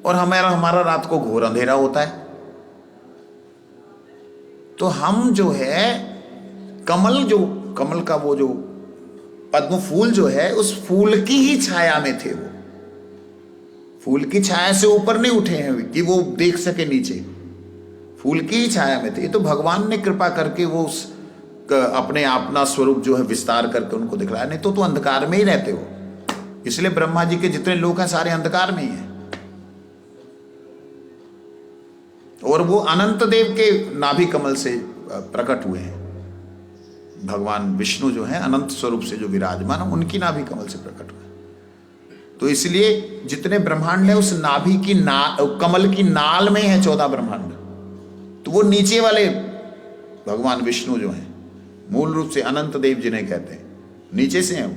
और हमारा रात को घोर अंधेरा होता है। तो हम जो है कमल का वो जो पद्म फूल जो है, उस फूल की ही छाया में थे। वो फूल की छाया से ऊपर नहीं उठे हैं कि वो देख सके नीचे, फूल की ही छाया में थे। ये तो भगवान ने कृपा करके वो अपने अपना स्वरूप जो है विस्तार करके उनको दिखलाया, नहीं तो अंधकार में ही रहते हो। इसलिए ब्रह्मा जी के जितने लोग हैं सारे अंधकार में ही हैं। और वो अनंत देव के नाभि कमल से प्रकट हुए हैं। भगवान विष्णु जो है अनंत स्वरूप से जो विराजमान है, उनकी नाभि कमल से प्रकट हुए। तो इसलिए जितने ब्रह्मांड है उस नाभि की कमल की नाल में है 14 ब्रह्मांड। तो वो नीचे वाले भगवान विष्णु जो हैं, मूल रूप से अनंत देव जिन्हें कहते हैं, नीचे से हैं वो।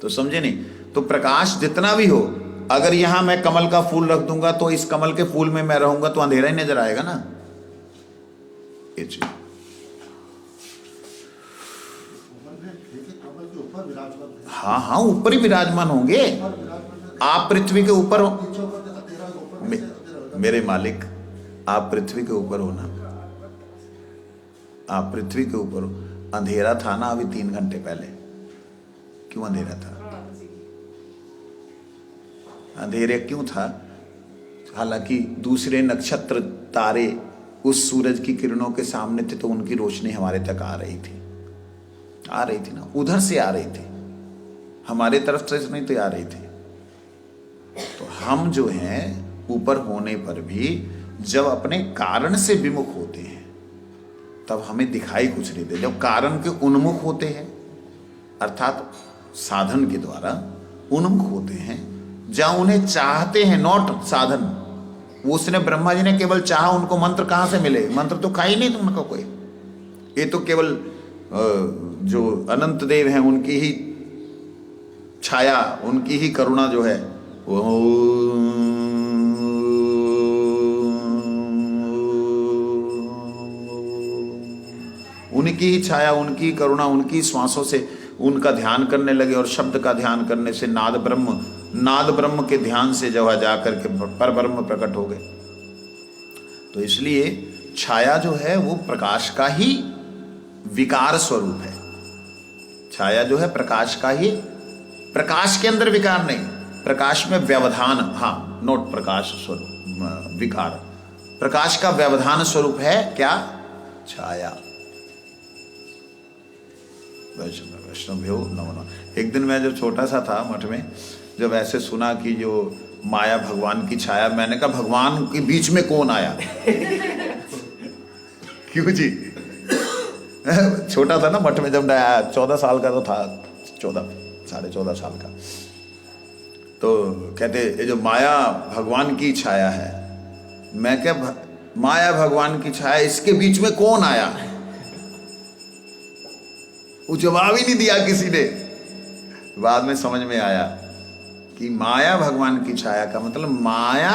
तो समझे नहीं? तो प्रकाश जितना भी हो, अगर यहां मैं कमल का फूल रख दूंगा तो इस कमल के फूल में मैं रहूंगा तो अंधेरा ही नजर आएगा ना। ये चीज कमल के ऊपर विराजमान थे। हाँ हाँ, ऊपर ही विराजमान होंगे। आप पृथ्वी के ऊपर हो, नीचे ऊपर देखा, तेरा ऊपर नीचे तेरा होगा। मेरे मालिक, आप पृथ्वी के ऊपर हो ना, आप पृथ्वी के ऊपर हो। अंधेरा था ना अभी 3 घंटे पहले, क्यों अंधेरा था? अंधेरे क्यों था? हालांकि दूसरे नक्षत्र तारे उस सूरज की किरणों के सामने थे, तो उनकी रोशनी हमारे तक आ रही थी ना, उधर से आ रही थी, हमारे तरफ से नहीं तो आ रही थी। तो हम जो हैं ऊपर होने पर भी जब अपने कारण से विमुख होते हैं तब हमें दिखाई कुछ नहीं देता। जब कारण के उन्मुख होते हैं, अर्थात साधन के द्वारा उन्मुख होते हैं, जहां उन्हें चाहते हैं, नॉट साधन। वो उसने ब्रह्मा जी ने केवल चाहा, उनको मंत्र कहां से मिले? मंत्र तो खा ही नहीं तुम उनका कोई। ये तो केवल जो अनंत देव हैं उनकी ही छाया, उनकी ही करुणा जो है वो उनकी ही छाया, उनकी करुणा, उनकी श्वासों से उनका ध्यान करने लगे, और शब्द का ध्यान करने से नाद ब्रह्म के ध्यान से जब जाकर के पर ब्रह्म प्रकट हो गए। तो इसलिए छाया जो है वो प्रकाश का ही विकार स्वरूप है। छाया जो है प्रकाश का ही, प्रकाश के अंदर विकार नहीं, प्रकाश में व्यवधान, हाँ, नोट प्रकाश स्वरूप विकार, प्रकाश का व्यवधान स्वरूप है क्या? छाया। वैष्णव नमो। एक दिन मैं जब छोटा सा था मठ में, जब ऐसे सुना कि जो माया भगवान की छाया, मैंने कहा भगवान के बीच में कौन आया? क्यों जी? छोटा था ना मठ में जब मैं आया, 14 साल का तो था, 14 14.5 साल का। तो कहते ये जो माया भगवान की छाया है, मैं क्या माया भगवान की छाया, इसके बीच में कौन आया? वो जवाब ही नहीं दिया किसी ने। बाद में समझ में आया कि माया भगवान की छाया का मतलब माया,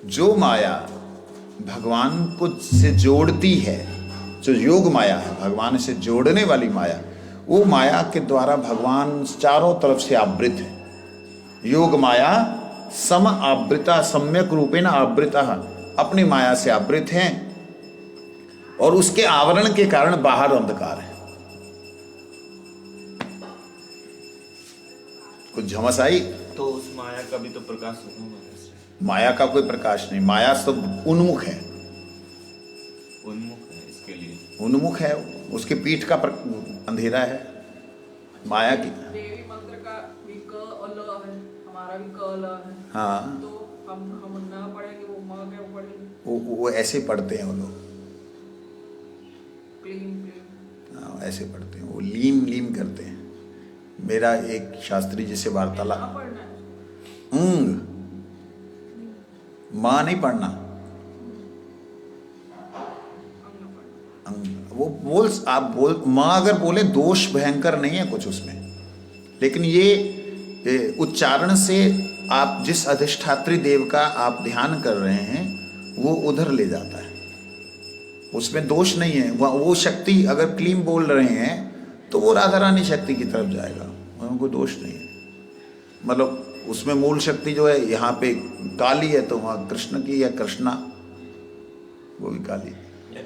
जो माया भगवान को से जोड़ती है, जो योग माया है, भगवान से जोड़ने वाली माया, वो माया के द्वारा भगवान चारों तरफ से आवृत है। योग माया सम आवृता, सम्यक रूपेण आवृता, अपनी माया से आवृत है और उसके आवरण के कारण बाहर अंधकार है। कुछ झमस आई? तो उस माया का भी तो प्रकाश होगा हमारे से। माया का कोई प्रकाश नहीं, माया सब उन्मुख है, उन्मुख है इसके लिए, उन्मुख है, उसके पीठ का अंधेरा है माया की। देवी मंत्र का भी क और ल है, हमारा भी क ल है। हाँ, तो हम ना पढ़ेंगे, वो म क्या पढ़ेंगे? वो ऐसे पढ़ते हैं वो लोग, क्लीन क्लीन। हाँ, ऐसे पढ़ते हैं वो, लीम लीम करते हैं। मेरा एक शास्त्री जी से वार्तालाप, ना पढ़ना है। ऊंग, माँ नहीं पढ़ना, हम ना पढ़ना। वो आप बोल, माँ अगर बोले दोष भयंकर नहीं है कुछ उसमें, लेकिन ये उच्चारण से आप जिस अधिष्ठात्री देव का आप ध्यान कर रहे हैं वो उधर ले जाता है, उसमें दोष नहीं है। वो शक्ति अगर क्लीम बोल रहे हैं तो वो राधा रानी शक्ति की तरफ जाएगा, उसमें कोई दोष नहीं है। मतलब उसमें मूल शक्ति जो है यहाँ पे काली है तो वहाँ कृष्ण की या कृष्णा, वो भी काली है।